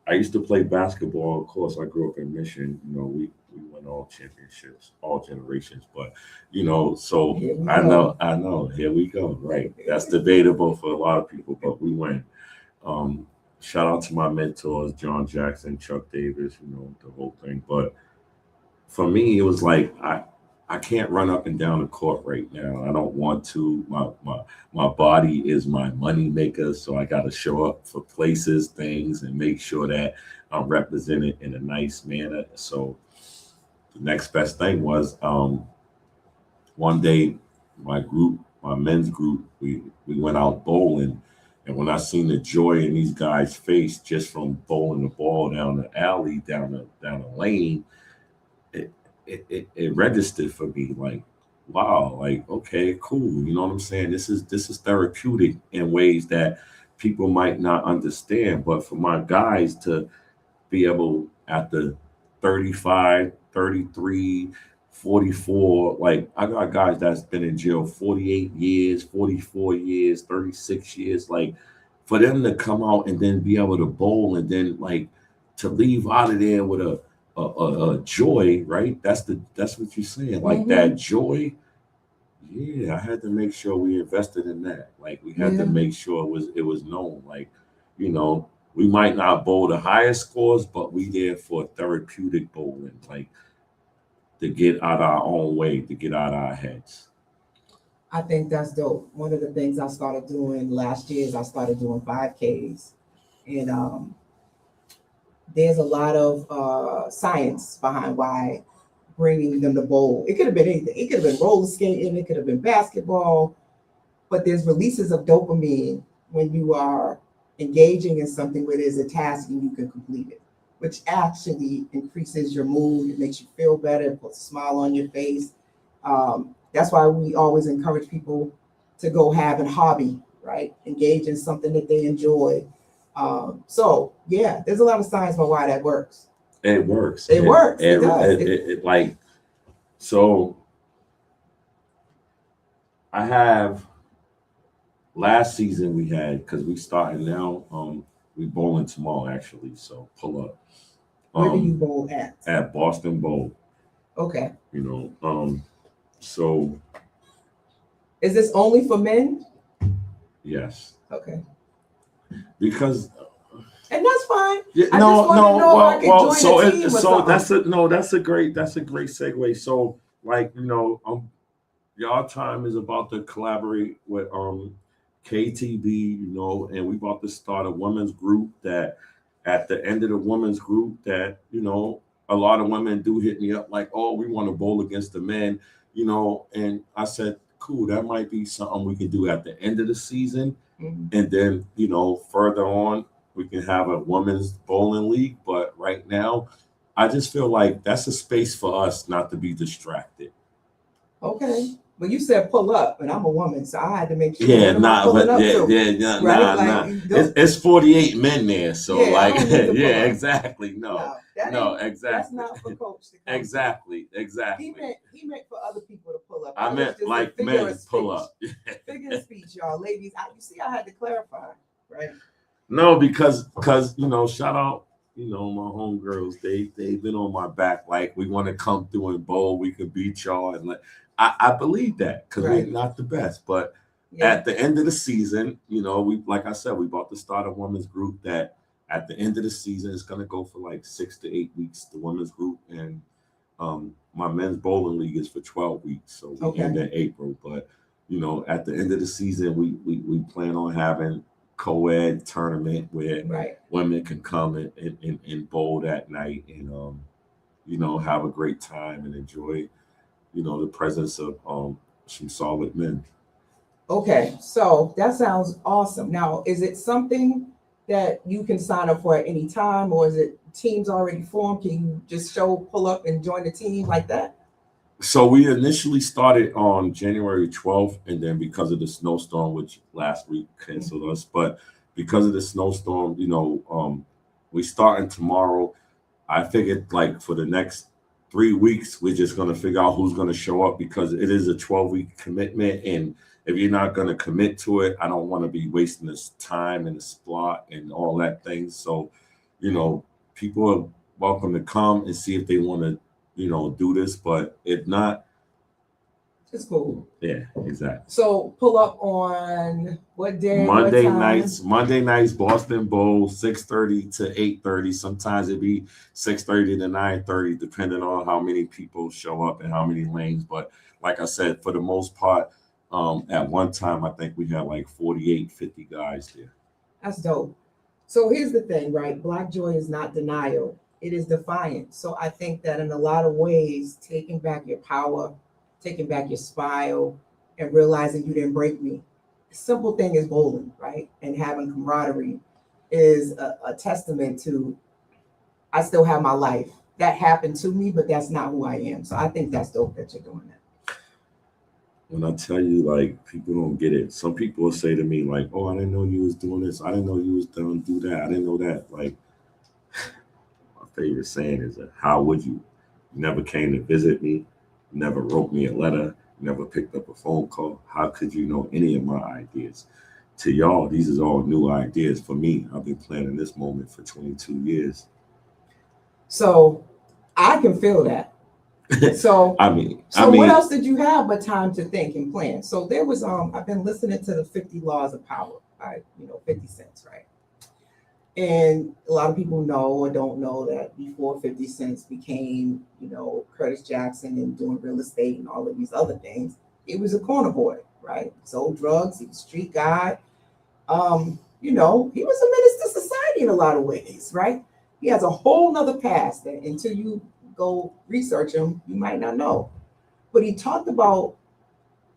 used to play basketball. Of course, I grew up in Mission. We won all championships, all generations. But so Here we I go. know. Here we go. Right. That's debatable for a lot of people, but we win. Um, Shout out to my mentors, John Jackson, Chuck Davis, the whole thing. But for me, it was like I can't run up and down the court right now. I don't want to. My body is my money maker, so I got to show up for places, things, and make sure that I'm represented in a nice manner. So the next best thing was one day my men's group, we went out bowling, and when I seen the joy in these guys' face just from bowling the ball down the alley, down the lane, it registered for me like, wow, like okay, cool. You know what I'm saying? This is therapeutic in ways that people might not understand. But for my guys to be able after 35, 33, 44, like I got guys that's been in jail 48 years, 44 years, 36 years, like for them to come out and then be able to bowl and then like to leave out of there with a joy, right? That's what you're saying. Like that joy. Yeah, I had to make sure we invested in that. Like we had to make sure it was known. Like, we might not bowl the highest scores, but we there for therapeutic bowling, like to get out our own way, to get out our heads. I think that's dope. One of the things I started doing last year is I started doing 5Ks. And there's a lot of science behind why bringing them to bowl. It could have been anything. It could have been roller skating. It could have been basketball. But there's releases of dopamine when you are engaging in something where there's a task and you can complete it, which actually increases your mood. It makes you feel better. It puts a smile on your face. That's why we always encourage people to go have a hobby, right? Engage in something that they enjoy. So yeah, there's a lot of science about why that works. It works. It works. It does. It like so. I have last season we had because we started now. We bowling tomorrow actually. So pull up. Where do you bowl at? At Boston Bowl. Okay. So. Is this only for men? Yes. Okay. Because. And that's fine. Yeah, I just want to know if I can join the team or something. That's a great segue. So like Yardtime is about to collaborate with KTB, and we about to start a women's group that at the end of the women's group that a lot of women do hit me up like, oh, we want to bowl against the men, and I said, cool, that might be something we can do at the end of the season, and then further on. We can have a women's bowling league, but right now, I just feel like that's a space for us not to be distracted. Okay, but you said pull up, and I'm a woman, so I had to make sure. It's 48 men there, so exactly. No, exactly. That's not for coach to come. Exactly. He meant for other people to pull up. I meant like men pull up. Figure of speech, y'all, ladies. You see, I had to clarify, right? No, because shout out, my homegirls. They've been on my back. Like we want to come through and bowl. We could beat y'all, and I believe that because we're not the best. But at the end of the season, we like I said, we about to start a women's group that at the end of the season is going to go for like 6 to 8 weeks. The women's group and my men's bowling league is for 12 weeks, so we end in April. But at the end of the season, we plan on having co-ed tournament where women can come and bowl that night and have a great time and enjoy the presence of some solid men. Okay, so that sounds awesome. Now, is it something that you can sign up for at any time, or is it teams already formed? Can you just pull up and join the team like that? So we initially started on January 12th, and then because of the snowstorm, which last week canceled us, but because of the snowstorm, we starting tomorrow. I figured like for the next 3 weeks, we're just going to figure out who's going to show up because it is a 12-week commitment. And if you're not going to commit to it, I don't want to be wasting this time and the spot and all that thing. So, people are welcome to come and see if they want to do this, but if not, It's cool. yeah, exactly. So pull up on what day? Monday what time? nights, Boston Bowl, 6:30 to 8:30. Sometimes it be 6:30 to 9:30, depending on how many people show up and how many lanes. But like I said, for the most part, at one time I think we had like 48, 50 guys there. That's dope. So here's the thing, right? Black joy is not denial. It is defiance. So I think that in a lot of ways, taking back your power, taking back your smile, and realizing you didn't break me. The simple thing is bowling, right? And having camaraderie is a testament to I still have my life. That happened to me, but that's not who I am. So I think that's dope that you're doing that. When I tell you, like, people don't get it. Some people will say to me, like, "Oh, I didn't know you was doing this. I didn't know you was going to do that. I didn't know that." Like, my favorite saying is, "How would you? You never came to visit me. You never wrote me a letter. You never picked up a phone call. How could you know any of my ideas?" To y'all, these is all new ideas. For me, I've been planning this moment for 22 years. So I can feel that. So I mean, what else did you have but time to think and plan? So there was I've been listening to the 50 Laws of Power by 50 Cent, right? And a lot of people know or don't know that before 50 Cent became, Curtis Jackson and doing real estate and all of these other things, he was a corner boy, right? Sold drugs, he was a street guy. He was a menace to society in a lot of ways, right? He has a whole nother past that until you go research him, you might not know. But he talked about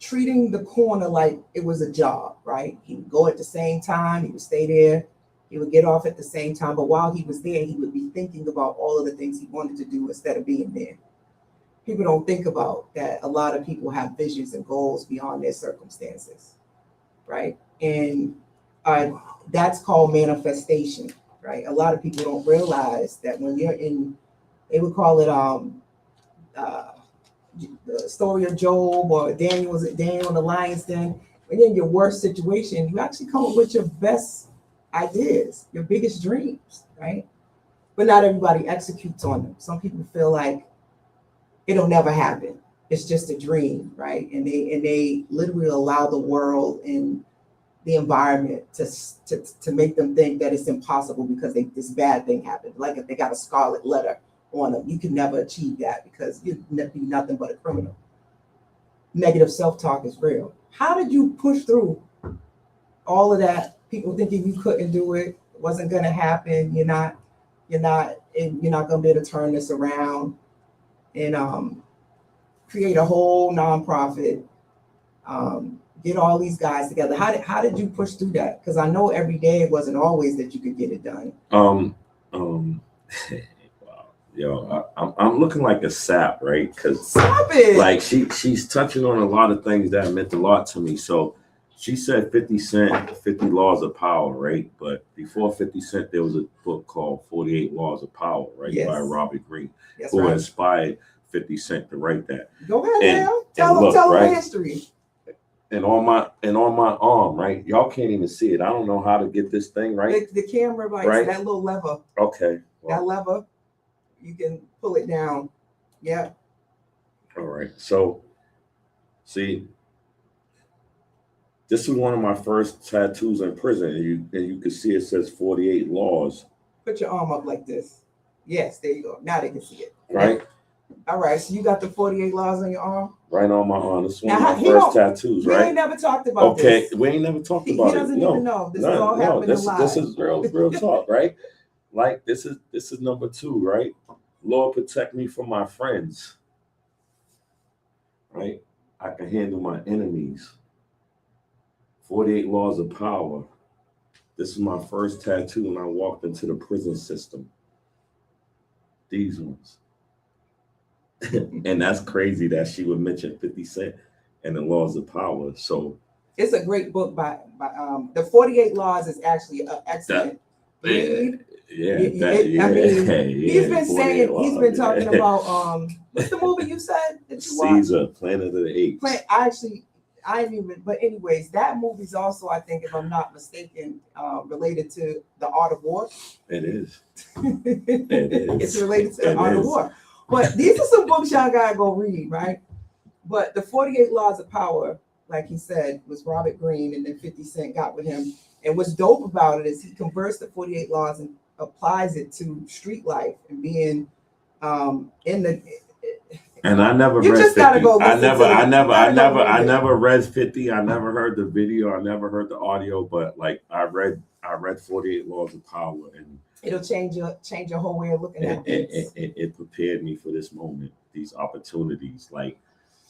treating the corner like it was a job, right? He would go at the same time, he would stay there, he would get off at the same time. But while he was there, he would be thinking about all of the things he wanted to do instead of being there. People don't think about that. A lot of people have visions and goals beyond their circumstances, right? And that's called manifestation, right? A lot of people don't realize that when you're in, they would call it the story of Job or Daniel in the lion's den. When you're in your worst situation, you actually come up with your best ideas, your biggest dreams, right? But not everybody executes on them. Some people feel like it'll never happen. It's just a dream, right? And they literally allow the world and the environment to make them think that it's impossible because this bad thing happened. Like if they got a scarlet letter on them, you can never achieve that because you'd be nothing but a criminal. Negative self-talk is real. How did you push through all of that? People thinking you couldn't do it, wasn't going to happen. You're not going to be able to turn this around and create a whole nonprofit. Get all these guys together. How did you push through that? Because I know every day it wasn't always that you could get it done. Yo, I'm looking like a sap, right? Because stop it. Like she's touching on a lot of things that meant a lot to me. So she said 50 Cent, 50 Laws of Power, right? But before 50 Cent, there was a book called 48 Laws of Power, right? Yes. By Robert Greene, That's who right. inspired 50 Cent to write that. Go ahead now. Tell them right? the history. And on my arm, right? Y'all can't even see it. I don't know how to get this thing right. The camera, like right? that little lever. Okay. Well, that lever, you can pull it down. Yeah. All right. So, see, this was one of my first tattoos in prison, and you can see it says 48 laws. Put your arm up like this. Yes, there you go. Now they can see it. Right. All right. So you got the 48 laws on your arm. Right on my arm. This is one of my first tattoos, right? We ain't never talked about this. Okay, we ain't never talked about it. He doesn't even know. This is all happening live. This is real talk, right? Like this is number 2, right? Lord, protect me from my friends. Right? I can handle my enemies. 48 Laws of Power. This is my first tattoo when I walked into the prison system. These ones. And that's crazy that she would mention 50 Cent and the Laws of Power. So it's a great book by the 48 Laws is actually an excellent read. He's been talking about what's the movie you said that you watched? Caesar, Planet of the Apes. I didn't even, but anyways, that movie's also, I think, if I'm not mistaken, related to the Art of War. It is. It's related to the Art of War. But these are some books y'all gotta go read, right? But the 48 Laws of Power, like he said, was Robert Greene, and then 50 Cent got with him. And what's dope about it is he converts the 48 laws and applies it to street life and being in the. And I never You read just 50. gotta go I listen to it. You gotta go read it. never read 50. I never heard the video. I never heard the audio, but like I read 48 Laws of Power, and It'll change your whole way of looking at things. it prepared me for this moment, these opportunities. Like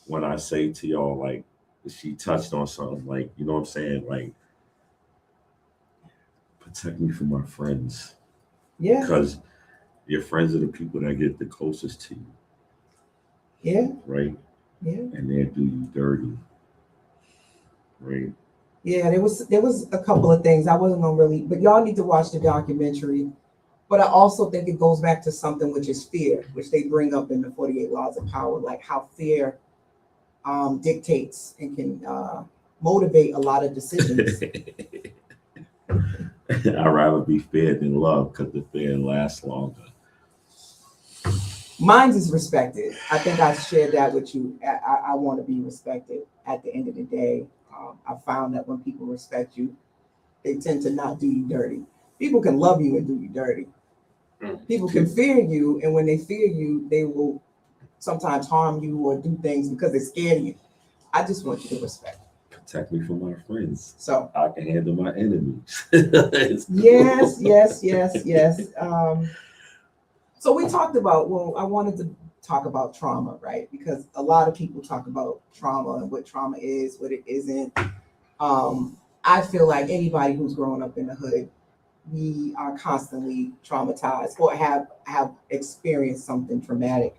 when I say to y'all, like she touched on something, like, you know what I'm saying? Like, protect me from my friends. Yeah. Because your friends are the people that get the closest to you. Yeah. Right? Yeah. And they'll do you dirty. Right? Yeah, there was a couple of things I wasn't gonna really, but y'all need to watch the documentary. But I also think it goes back to something which is fear, which they bring up in the 48 Laws of Power, like how fear dictates and can motivate a lot of decisions. I'd rather be feared than loved because the fear lasts longer. Mine is respected. I think I shared that with you. I want to be respected at the end of the day. I found that when people respect you, they tend to not do you dirty. People can love you and do you dirty. People can fear you, and when they fear you, they will sometimes harm you or do things because they're scared of you. I just want you to respect. Protect me from my friends. So I can handle my enemies. yes. So we talked about, well, I wanted to talk about trauma, right? Because a lot of people talk about trauma and what trauma is, what it isn't. I feel like anybody who's growing up in the hood, we are constantly traumatized or have experienced something traumatic.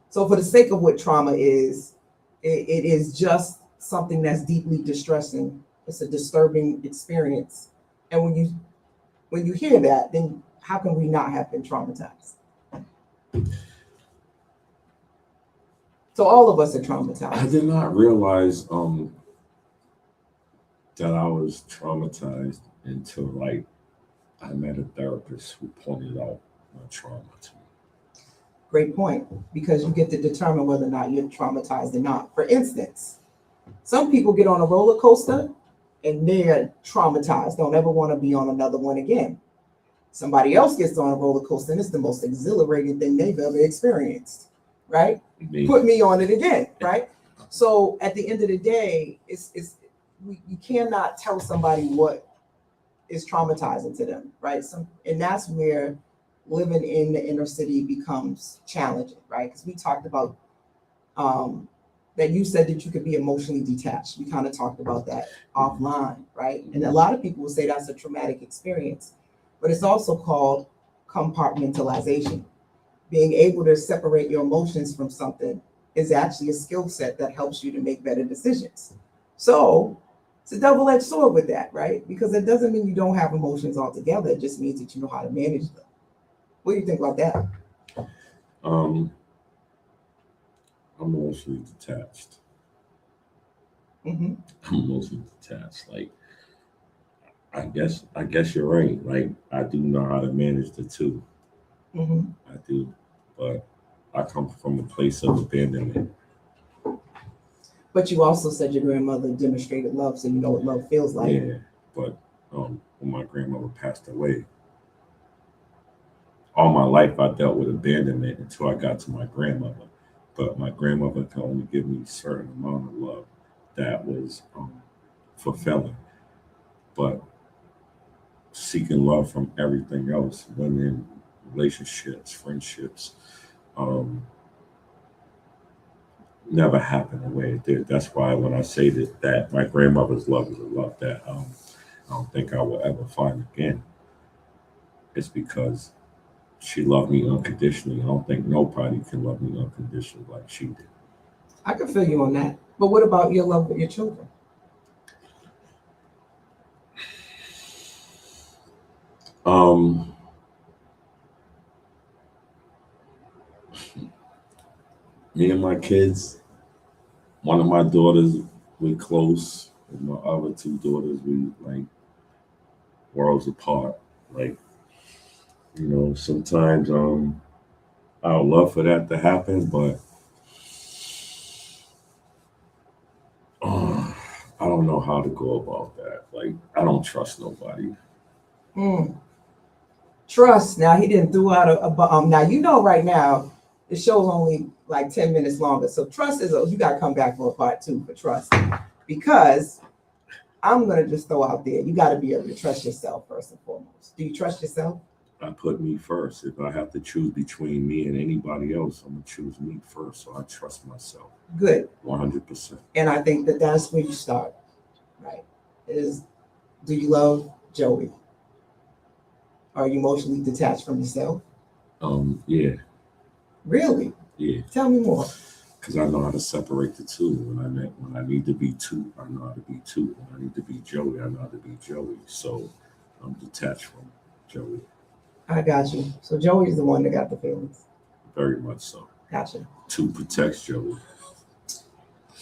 So for the sake of what trauma is, it is just something that's deeply distressing. It's a disturbing experience. And when you hear that, then how can we not have been traumatized? So all of us are traumatized. I did not realize that I was traumatized until like I met a therapist who pointed out my trauma to me. Great point, because you get to determine whether or not you're traumatized or not. For instance, some people get on a roller coaster and they're traumatized, don't ever want to be on another one again. Somebody else gets on a roller coaster and it's the most exhilarating thing they've ever experienced, right? Put me on it again, right? So at the end of the day, you cannot tell somebody what is traumatizing to them, right? And that's where living in the inner city becomes challenging, right? Because we talked about that you said that you could be emotionally detached. We kind of talked about that offline, right? And a lot of people will say that's a traumatic experience, but it's also called compartmentalization. Being able to separate your emotions from something is actually a skill set that helps you to make better decisions. So it's a double-edged sword with that, right? Because it doesn't mean you don't have emotions altogether. It just means that you know how to manage them. What do you think about that? I'm emotionally detached. Mm-hmm. I'm emotionally detached. Like, I guess you're right. Like, I do know how to manage the two. Mm-hmm. I do, but I come from a place of abandonment. But you also said your grandmother demonstrated love, so you know what love feels like. Yeah, but when my grandmother passed away, all my life I dealt with abandonment until I got to my grandmother. But my grandmother could only give me a certain amount of love that was fulfilling. But seeking love from everything else, women, relationships, friendships, never happened the way it did. That's why when I say that my grandmother's love is a love that I don't think I will ever find again. It's because she loved me unconditionally. I don't think nobody can love me unconditionally like she did. I can feel you on that. But what about your love with your children? Me and my kids, one of my daughters, we're close. With my other two daughters, we like worlds apart. Like, sometimes I would love for that to happen, but I don't know how to go about that. Like, I don't trust nobody. Trust. Now he didn't throw out now you know right now the show's only like 10 minutes longer. So trust is you gotta come back for a part 2 for trust. Because I'm gonna just throw out there, you gotta be able to trust yourself first and foremost. Do you trust yourself? I put me first. If I have to choose between me and anybody else, I'm gonna choose me first. So I trust myself. Good. 100%. And I think that that's where you start, right? Is do you love Joey? Are you emotionally detached from yourself? Yeah. Really? Yeah. Tell me more. Because I know how to separate the two. When I need to be two, I know how to be two. When I need to be Joey, I know how to be Joey. So I'm detached from Joey. I got you. So Joey's the one that got the feelings. Very much so. Gotcha. Two protects Joey.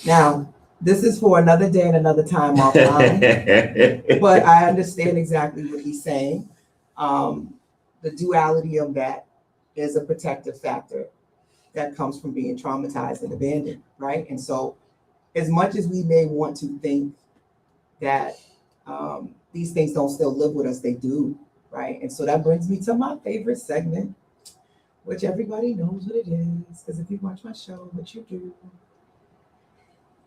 Now, this is for another day and another time offline. But I understand exactly what he's saying. The duality of that is a protective factor that comes from being traumatized and abandoned, right? And so, as much as we may want to think that these things don't still live with us, they do, right? And so that brings me to my favorite segment, which everybody knows what it is, because if you watch my show, which you do,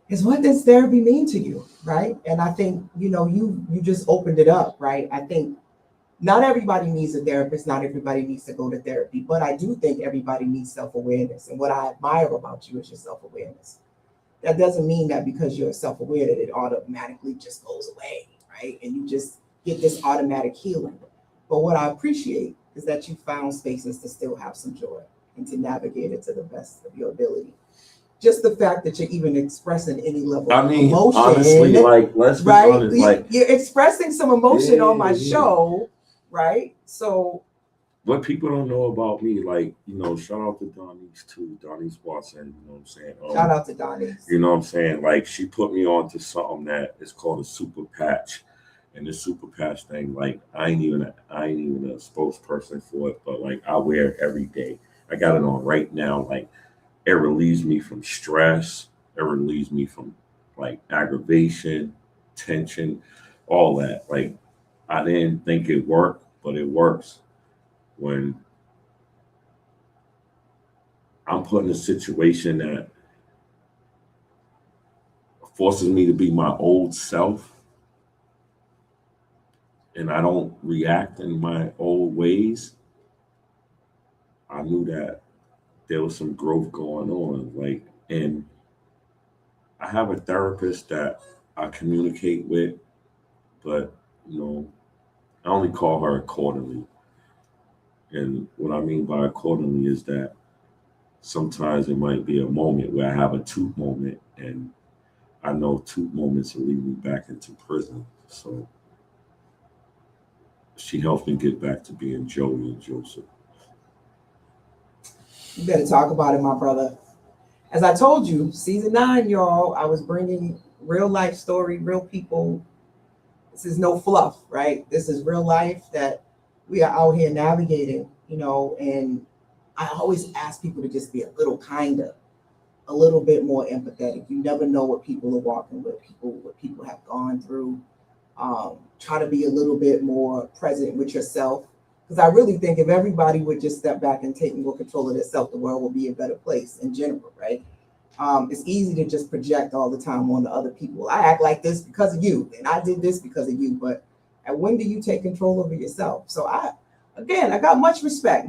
is what does therapy mean to you, right? And I think, you just opened it up, right? I think not everybody needs a therapist. Not everybody needs to go to therapy. But I do think everybody needs self-awareness. And what I admire about you is your self-awareness. That doesn't mean that because you're self-aware that it automatically just goes away, right? And you just get this automatic healing. But what I appreciate is that you found spaces to still have some joy and to navigate it to the best of your ability. Just the fact that you're even expressing any level of emotion. Honestly, let's be honest. You're expressing some emotion on my show. Right. So what people don't know about me, shout out to Donnie's too. Donnie's Watson, you know what I'm saying? Shout out to Donnie's. You know what I'm saying? Like, she put me on to something that is called a super patch. And the super patch thing, I ain't even a spokesperson for it, but I wear it every day. I got it on right now. It relieves me from stress. It relieves me from aggravation, tension, all that. I didn't think it worked, but it works when I'm put in a situation that forces me to be my old self and I don't react in my old ways. I knew that there was some growth going on. And I have a therapist that I communicate with, but, I only call her accordingly. And what I mean by accordingly is that sometimes it might be a moment where I have a toot moment, and I know toot moments will lead me back into prison. So she helps me get back to being Joey and Joseph. You better talk about it, my brother. As I told you, season 9, y'all, I was bringing real life story, real people. This is no fluff, right? This is real life that we are out here navigating, and I always ask people to just be a little kinder, a little bit more empathetic. You never know what people are walking with, what people have gone through. Try to be a little bit more present with yourself. Because I really think if everybody would just step back and take more control of themselves, the world will be a better place in general, right? It's easy to just project all the time on the other people. I act like this because of you, and I did this because of you. But when do you take control over yourself? So I got much respect.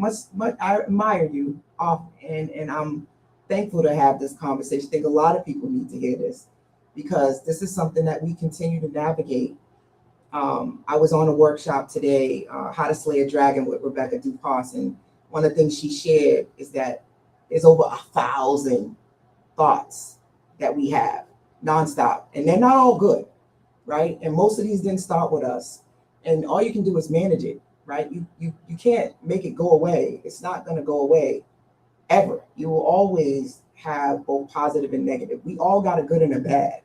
I admire you, and I'm thankful to have this conversation. I think a lot of people need to hear this because this is something that we continue to navigate. I was on a workshop today, How to Slay a Dragon with Rebecca Dupas, and one of the things she shared is that there's over 1,000 thoughts that we have nonstop, and they're not all good, right? And most of these didn't start with us, and all you can do is manage it, right? You can't make it go away. It's not going to go away ever. You will always have both positive and negative. We all got a good and a bad,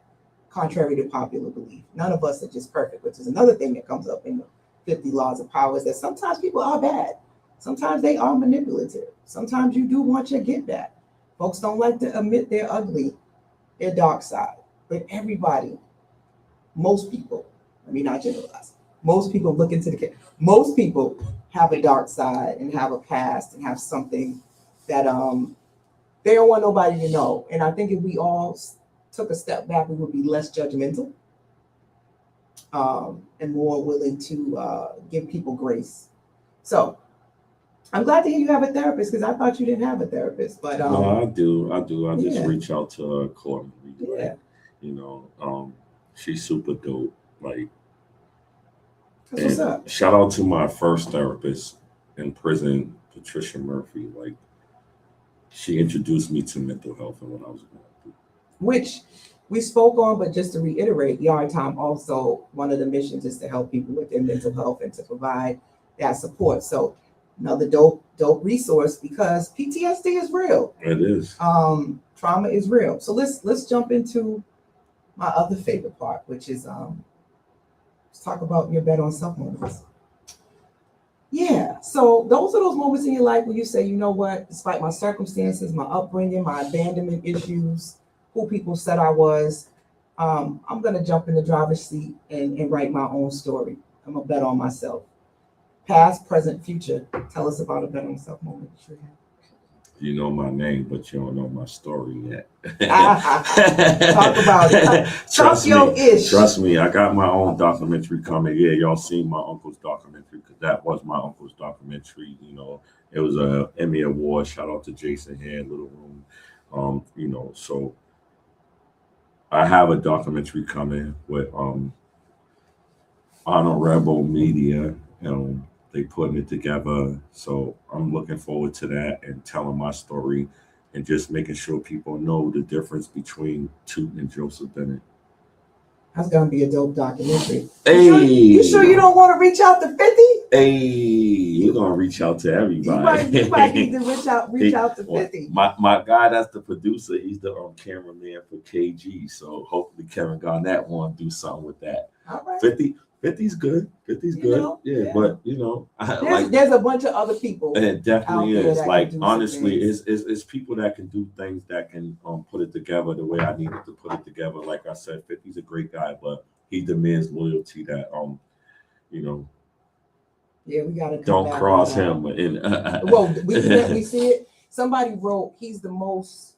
contrary to popular belief. None of us are just perfect, which is another thing that comes up in the 50 laws of power, is that sometimes people are bad. Sometimes they are manipulative. Sometimes you do want your get back. Folks don't like to admit they're ugly, their dark side. But everybody, most people, let me not generalize. Most people look into the most people have a dark side and have a past and have something that they don't want nobody to know. And I think if we all took a step back, we would be less judgmental and more willing to give people grace. So I'm glad to hear you have a therapist because I thought you didn't have a therapist. But no, I do. I just yeah. reach out to her accordingly. Yeah. You know, she's super dope. Like, That's what's up. shout out to my first therapist in prison, Patricia Murphy. Like, she introduced me to mental health and what I was going through. Which we spoke on, but just to reiterate, Yardtime also, one of the missions is to help people with their mental health and to provide that support. So another dope resource because PTSD is real. It is. Trauma is real. So let's jump into my other favorite part, which is let's talk about your bet on self moments. Yeah. So those are those moments in your life where you say, you know what, despite my circumstances, my upbringing, my abandonment issues, who people said I was, I'm gonna jump in the driver's seat and write my own story. I'm gonna bet on myself. Past, present, future. Tell us about a bet on self moment. You know my name, but you don't know my story yet. Talk about it. Trust me, I got my own documentary coming. Yeah, y'all seen my uncle's documentary because that was my uncle's documentary. You know, it was a Emmy Award. Shout out to Jason here in Little Room. You know, so I have a documentary coming with Honorable Media. They putting it together, so I'm looking forward to that and telling my story and just making sure people know the difference between Toot and Joseph Bennett. That's gonna be a dope documentary. Hey, you sure you don't want to reach out to 50? Hey, we're gonna reach out to everybody. You might need to reach out to 50. My guy, that's the producer. He's the cameraman for KG. So hopefully Kevin Garnett want to do something with that. All right. 50's good. 50's good. Yeah, but you know, there's a bunch of other people. It definitely is. Like honestly, it's people that can do things that can put it together the way I needed to put it together. Like I said, 50's a great guy, but he demands loyalty that you know. Yeah, we gotta don't cross him. Well, we see it. Somebody wrote he's the most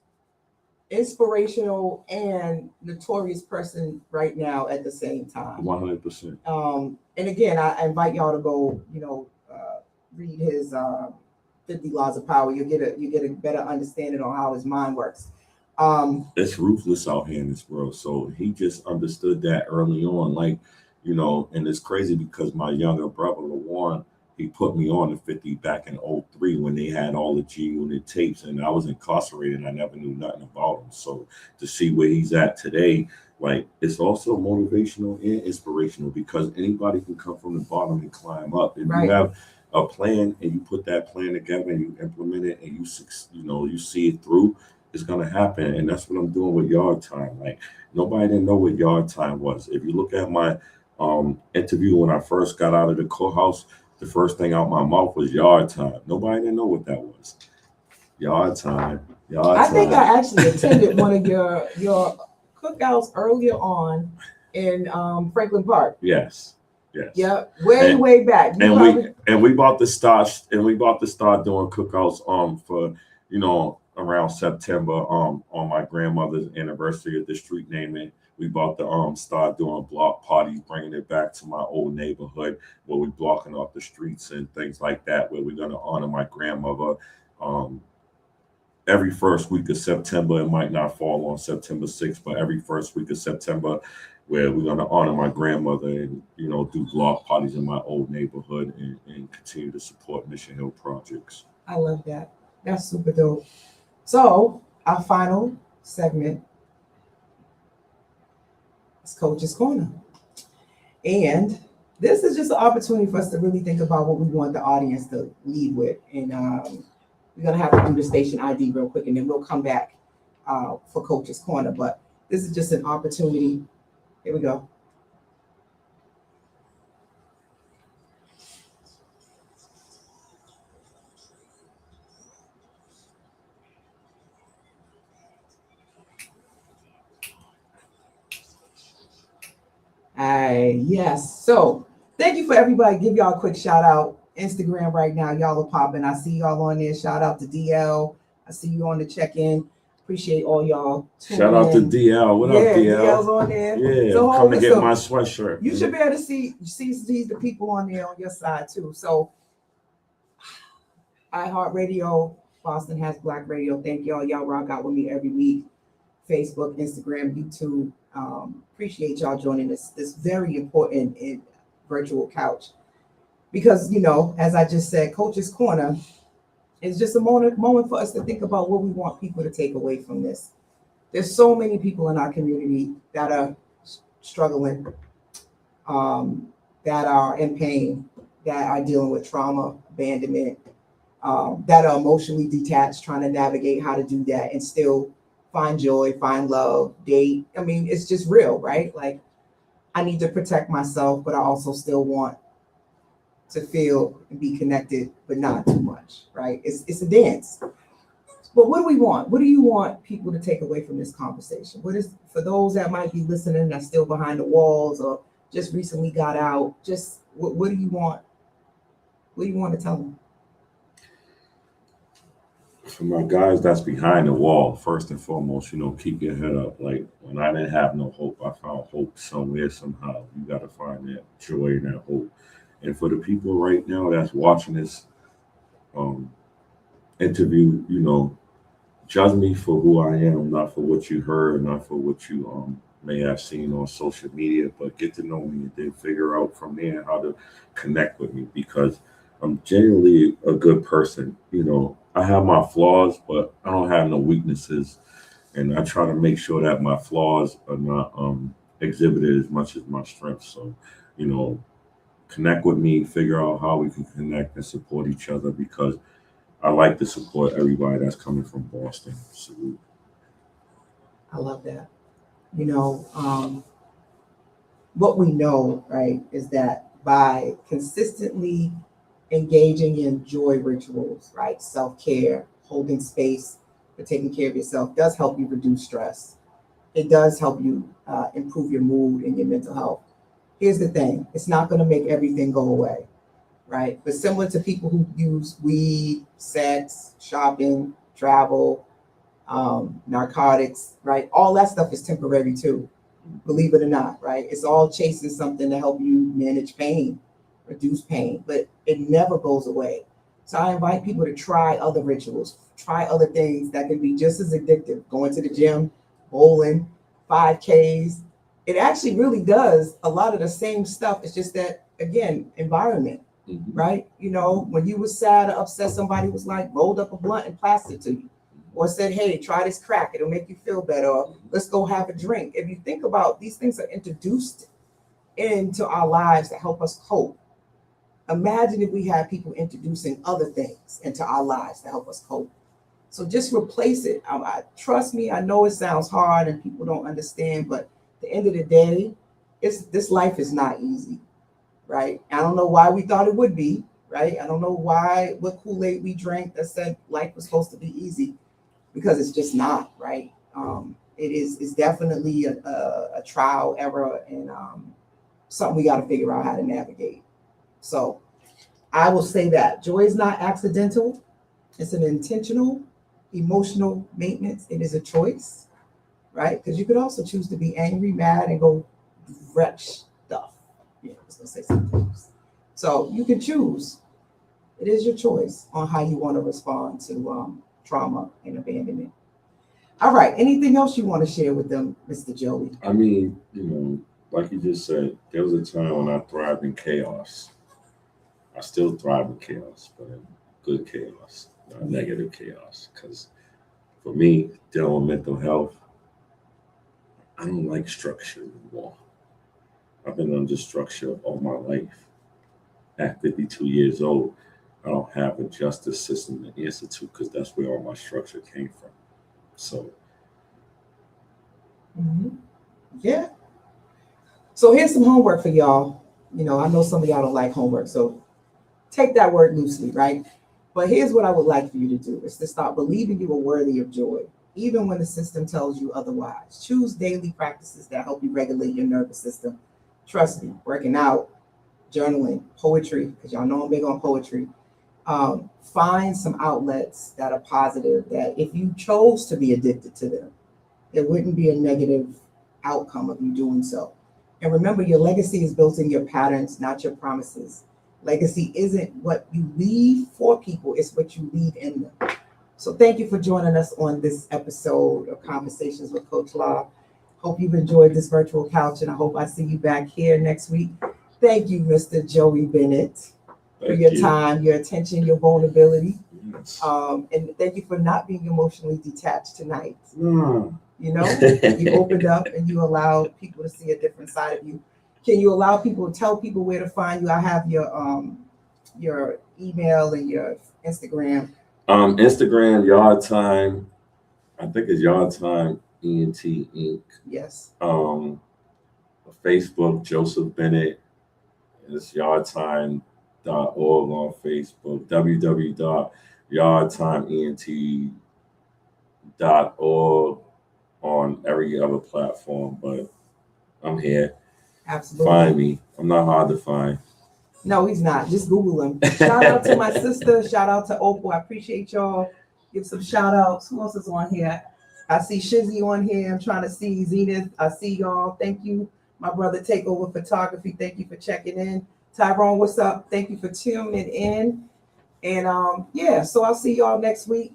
inspirational and notorious person right now at the same time. 100%. And again, I invite y'all to go, read his 50 Laws of Power. You get a better understanding on how his mind works. It's ruthless out here in this world. So he just understood that early on, like, and it's crazy because my younger brother, LaWarren, he put me on the 50 back in 03 when they had all the G Unit tapes, and I was incarcerated and I never knew nothing about him. So to see where he's at today, like, it's also motivational and inspirational because anybody can come from the bottom and climb up. If you have a plan and you put that plan together and you implement it and you see it through, it's gonna happen. And that's what I'm doing with Yardtime. Like, nobody didn't know what Yardtime was. If you look at my interview when I first got out of the courthouse, the first thing out my mouth was Yardtime. Nobody didn't know what that was. Yardtime. I think I actually attended one of your cookouts earlier on in Franklin Park. Yes. Yeah, way back. We about to start doing cookouts for around September on my grandmother's anniversary of the street naming. We about to start doing block parties, bringing it back to my old neighborhood where we're blocking off the streets and things like that, where we're going to honor my grandmother every first week of September. It might not fall on September 6th, but every first week of September, where we're going to honor my grandmother and, do block parties in my old neighborhood and continue to support Mission Hill projects. I love that. That's super dope. So our final segment, Coach's Corner. And this is just an opportunity for us to really think about what we want the audience to lead with. And we're going to have to do the station ID real quick, and then we'll come back for Coach's Corner. But this is just an opportunity. Here we go. Okay, yes. So thank you for everybody. Give y'all a quick shout out. Instagram right now, y'all are popping. I see y'all on there. Shout out to DL. I see you on the check-in. Appreciate all y'all. Shout out to DL. What up, DL? DL's on there. Yeah, so come to get my sweatshirt. You should be able to see the people on there on your side too. So iHeartRadio, Boston has Black Radio. Thank y'all. Y'all rock out with me every week. Facebook, Instagram, YouTube. Appreciate y'all joining this very important virtual couch. Because, as I just said, Coach's Corner is just a moment for us to think about what we want people to take away from this. There's so many people in our community that are struggling, that are in pain, that are dealing with trauma, abandonment, that are emotionally detached, trying to navigate how to do that and still find joy, find love, date. I mean, it's just real, right? Like, I need to protect myself, but I also still want to feel and be connected, but not too much, right? It's a dance. But what do we want? What do you want people to take away from this conversation? What is, for those that might be listening that's still behind the walls or just recently got out, just what do you want? What do you want to tell them? For my guys that's behind the wall, first and foremost, keep your head up. Like, when I didn't have no hope, I found hope somewhere, somehow. You got to find that joy and that hope. And for the people right now that's watching this interview, judge me for who I am, not for what you heard, not for what you may have seen on social media, but get to know me and then figure out from there how to connect with me, because I'm genuinely a good person. I have my flaws, but I don't have no weaknesses. And I try to make sure that my flaws are not exhibited as much as my strengths. So, connect with me, figure out how we can connect and support each other, because I like to support everybody that's coming from Boston. Salute. I love that. What we know, right, is that by consistently engaging in joy rituals, right, self-care, holding space for taking care of yourself does help you reduce stress. It does help you improve your mood and your mental health. Here's the thing, it's not going to make everything go away, right? But similar to people who use weed, sex, shopping, travel, narcotics, right? All that stuff is temporary too, believe it or not, right? It's all chasing something to help you manage pain, reduce pain, but it never goes away. So I invite people to try other rituals, try other things that can be just as addictive. Going to the gym, bowling, 5Ks. It actually really does a lot of the same stuff. It's just that, again, environment, right? When you were sad or upset, somebody was like, rolled up a blunt and passed it to you. Or said, hey, try this crack, it'll make you feel better. Or let's go have a drink. If you think about, these things are introduced into our lives to help us cope. Imagine if we had people introducing other things into our lives to help us cope. So just replace it. Trust me, I know it sounds hard and people don't understand, but at the end of the day, this life is not easy, right? I don't know why we thought it would be, right? I don't know what Kool-Aid we drank that said life was supposed to be easy, because it's just not, right? It's definitely a trial, error, and something we got to figure out how to navigate. So I will say that joy is not accidental. It's an intentional, emotional maintenance. It is a choice, right? Because you could also choose to be angry, mad, and go wretch stuff. I was going to say something else. So you can choose. It is your choice on how you want to respond to trauma and abandonment. All right. Anything else you want to share with them, Mr. Joey? I mean, like you just said, there was a time when I thrived in chaos. I still thrive in chaos, but in good chaos, not negative chaos. Because for me, dealing with mental health, I don't like structure anymore. I've been under structure all my life. At 52 years old, I don't have a justice system to answer to, because that's where all my structure came from. So, yeah. So here's some homework for y'all. I know some of y'all don't like homework, so take that word loosely, right? But here's what I would like for you to do, is to start believing you are worthy of joy, even when the system tells you otherwise. Choose daily practices that help you regulate your nervous system. trust me, working out, journaling, poetry, because y'all know I'm big on poetry. Find some outlets that are positive, that if you chose to be addicted to them, there wouldn't be a negative outcome of you doing so. And remember, your legacy is built in your patterns, not your promises. Legacy isn't what you leave for people, it's what you leave in them. So thank you for joining us on this episode of Conversations with Coach La. Hope you've enjoyed this virtual couch, and I hope I see you back here next week. Thank you, Mr. Joey Bennett, for your time, your attention, your vulnerability. Yes. And thank you for not being emotionally detached tonight. Mm. You know, you opened up and you allowed people to see a different side of you. Can you allow people, tell people where to find you? I have your email and your Instagram. Instagram, Yardtime. I think it's Yardtime ENT Inc. Yes. Facebook, Joseph Bennett. It's yardtime.org on Facebook. www.yardtimeent.org on every other platform. But I'm here. Absolutely. Find me. I'm not hard to find. No, he's not. Just Google him. Shout out to my sister. Shout out to Opal. I appreciate y'all. Give some shout outs. Who else is on here? I see Shizzy on here. I'm trying to see Zenith. I see y'all. Thank you. My brother Takeover Photography. Thank you for checking in. Tyrone, what's up? Thank you for tuning in. And yeah, so I'll see y'all next week.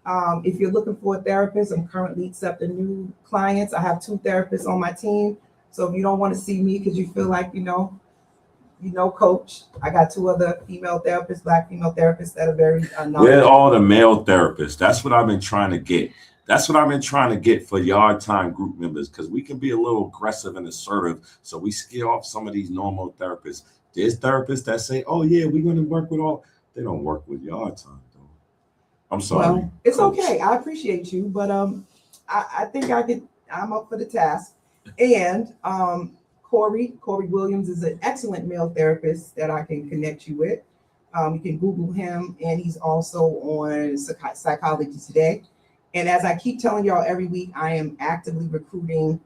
If you're looking for a therapist, I'm currently accepting new clients. I have 2 therapists on my team. So if you don't want to see me because you feel like, you know, Coach, I got 2 other female therapists, Black female therapists that are very We're all the male therapists. That's what I've been trying to get. That's what I've been trying to get for Yardtime group members, because we can be a little aggressive and assertive. So we scare off some of these normal therapists. There's therapists that say, oh, yeah, we're going to work with all. They don't work with Yardtime, though. I'm sorry. Well, it's Coach. okay. I appreciate you, but I think I'm up for the task. And Corey Williams is an excellent male therapist that I can connect you with. You can Google him, and he's also on Psychology Today. And as I keep telling y'all every week, I am actively recruiting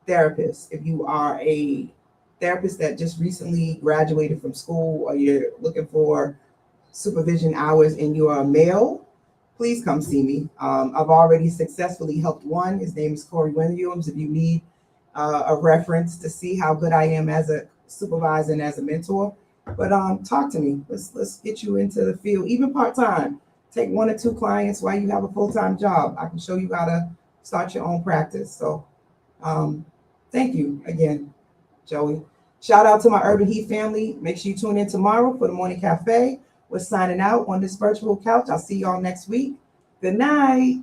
therapists. If you are a therapist that just recently graduated from school, or you're looking for supervision hours and you are a male, please come see me. I've already successfully helped one. His name is Corey Williams. If you need a reference to see how good I am as a supervisor and as a mentor, but talk to me. Let's get you into the field, even part-time. Take 1 or 2 clients while you have a full-time job. I can show you how to start your own practice. So thank you again, Joey. Shout out to my Urban Heat family. Make sure you tune in tomorrow for the Morning Cafe. We're signing out on this virtual couch. I'll see y'all next week. Good night.